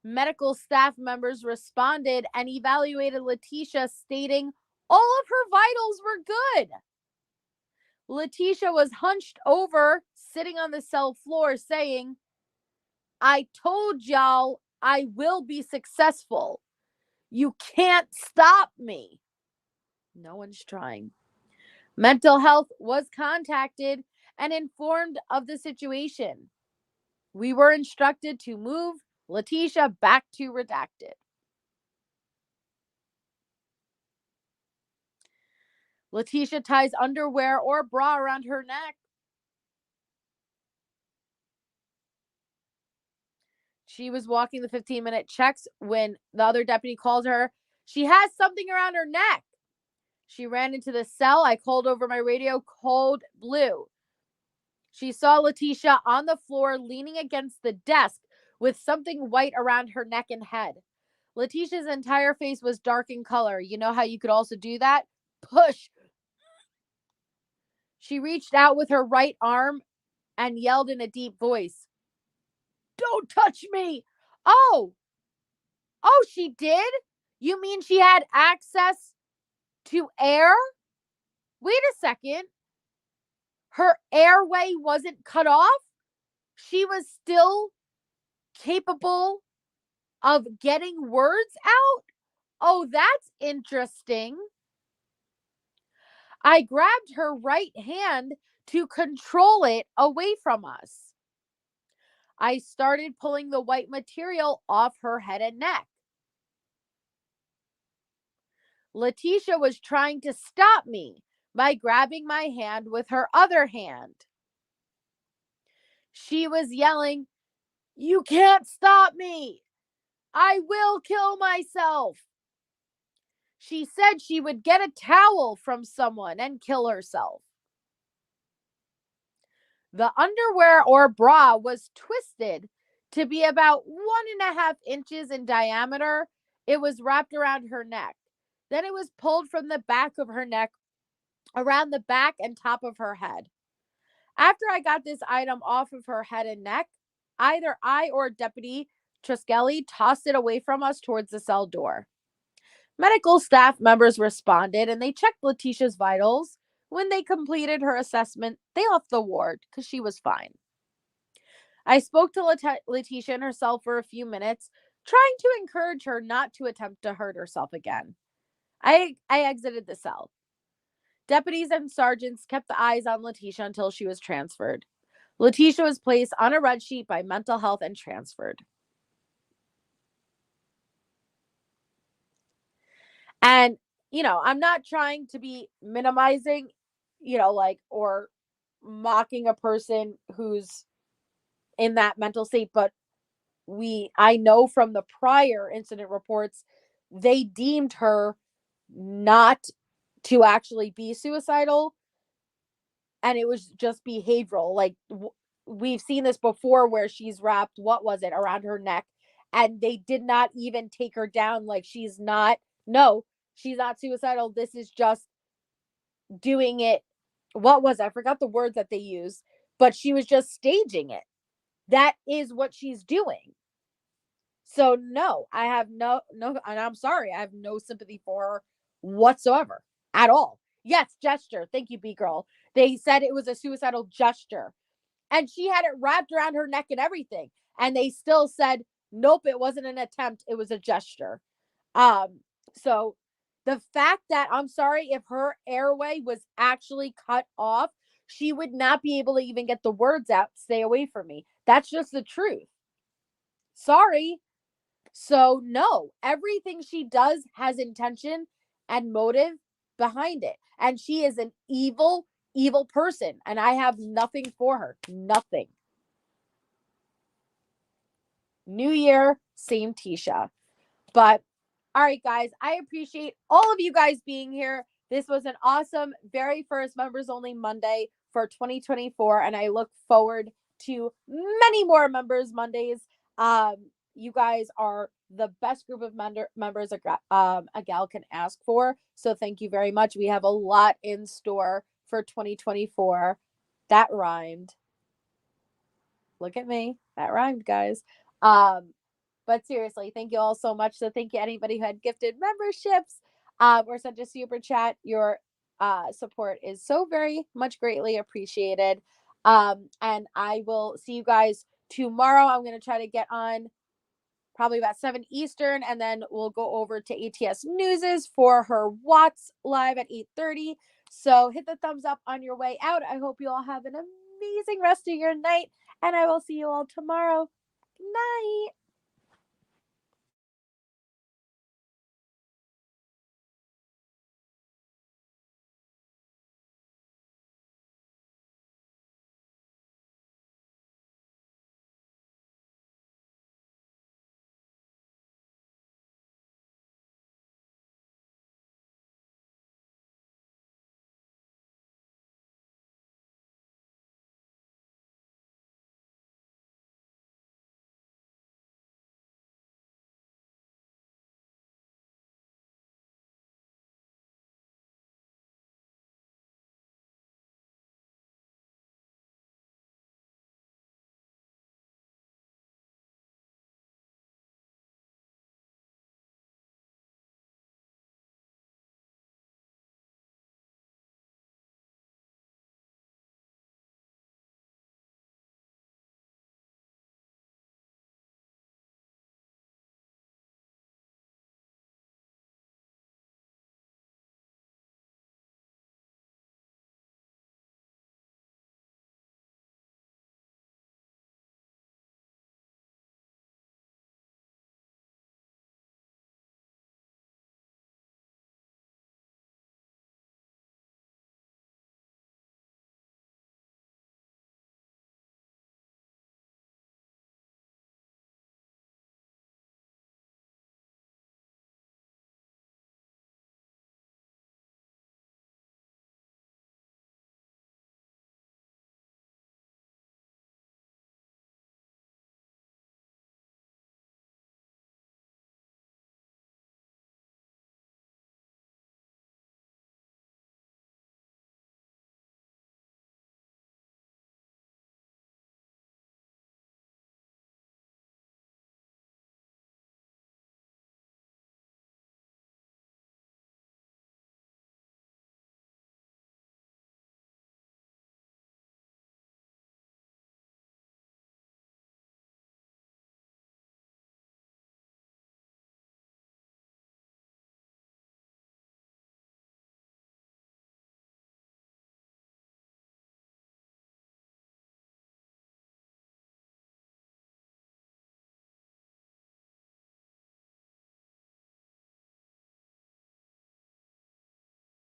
Medical staff members responded and evaluated Leticia, stating all of her vitals were good. Leticia was hunched over, sitting on the cell floor, saying, "I told y'all I will be successful. You can't stop me." No one's trying. Mental health was contacted and informed of the situation. We were instructed to move Leticia back to redacted. Leticia ties underwear or bra around her neck. She was walking the 15-minute checks when the other deputy called her. She has something around her neck. She ran into the cell. I called over my radio, Code Blue. She saw Leticia on the floor leaning against the desk with something white around her neck and head. Leticia's entire face was dark in color. You know how you could also do that? Push. She reached out with her right arm and yelled in a deep voice, "Don't touch me." Oh, she did? You mean she had access to air? Wait a second. Her airway wasn't cut off? She was still capable of getting words out? Oh, that's interesting. I grabbed her right hand to control it away from us. I started pulling the white material off her head and neck. Leticia was trying to stop me, by grabbing my hand with her other hand. She was yelling, "You can't stop me! I will kill myself!" She said she would get a towel from someone and kill herself. The underwear or bra was twisted to be about 1.5 inches in diameter. It was wrapped around her neck. Then it was pulled from the back of her neck around the back and top of her head. After I got this item off of her head and neck, either I or Deputy Triskelly tossed it away from us towards the cell door. Medical staff members responded and they checked Leticia's vitals. When they completed her assessment, they left the ward because she was fine. I spoke to Leticia and herself for a few minutes, trying to encourage her not to attempt to hurt herself again. I exited the cell. Deputies and sergeants kept the eyes on Leticia until she was transferred. Leticia was placed on a red sheet by mental health and transferred. And, I'm not trying to be minimizing, or mocking a person who's in that mental state, but I know from the prior incident reports, they deemed her not to actually be suicidal. And it was just behavioral. Like we've seen this before where she's wrapped, what was it, around her neck. And they did not even take her down. Like she's not suicidal. This is just doing it. What was it? I forgot the words that they used, but she was just staging it. That is what she's doing. So no, I have no, and I'm sorry, I have no sympathy for her whatsoever at all. Yes, gesture. Thank you, B girl. They said it was a suicidal gesture, and she had it wrapped around her neck and everything, and they still said nope, it wasn't an attempt, it was a gesture. So the fact that, I'm sorry, if her airway was actually cut off, she would not be able to even get the words out, "Stay away from me." That's just the truth. Sorry. So no, everything she does has intention and motive behind it. And she is an evil, evil person. And I have nothing for her. Nothing. New year, same Tisha. But all right, guys, I appreciate all of you guys being here. This was an awesome, very first members only Monday for 2024. And I look forward to many more members Mondays. You guys are the best group of members a gal can ask for. So thank you very much. We have a lot in store for 2024. That rhymed. Look at me. That rhymed, guys. But seriously, thank you all so much. So thank you anybody who had gifted memberships or sent a super chat. Your support is so very much greatly appreciated. And I will see you guys tomorrow. I'm going to try to get on probably about 7 Eastern, and then we'll go over to ATS News's for her Watts live at 8:30. So hit the thumbs up on your way out. I hope you all have an amazing rest of your night, and I will see you all tomorrow. Good night.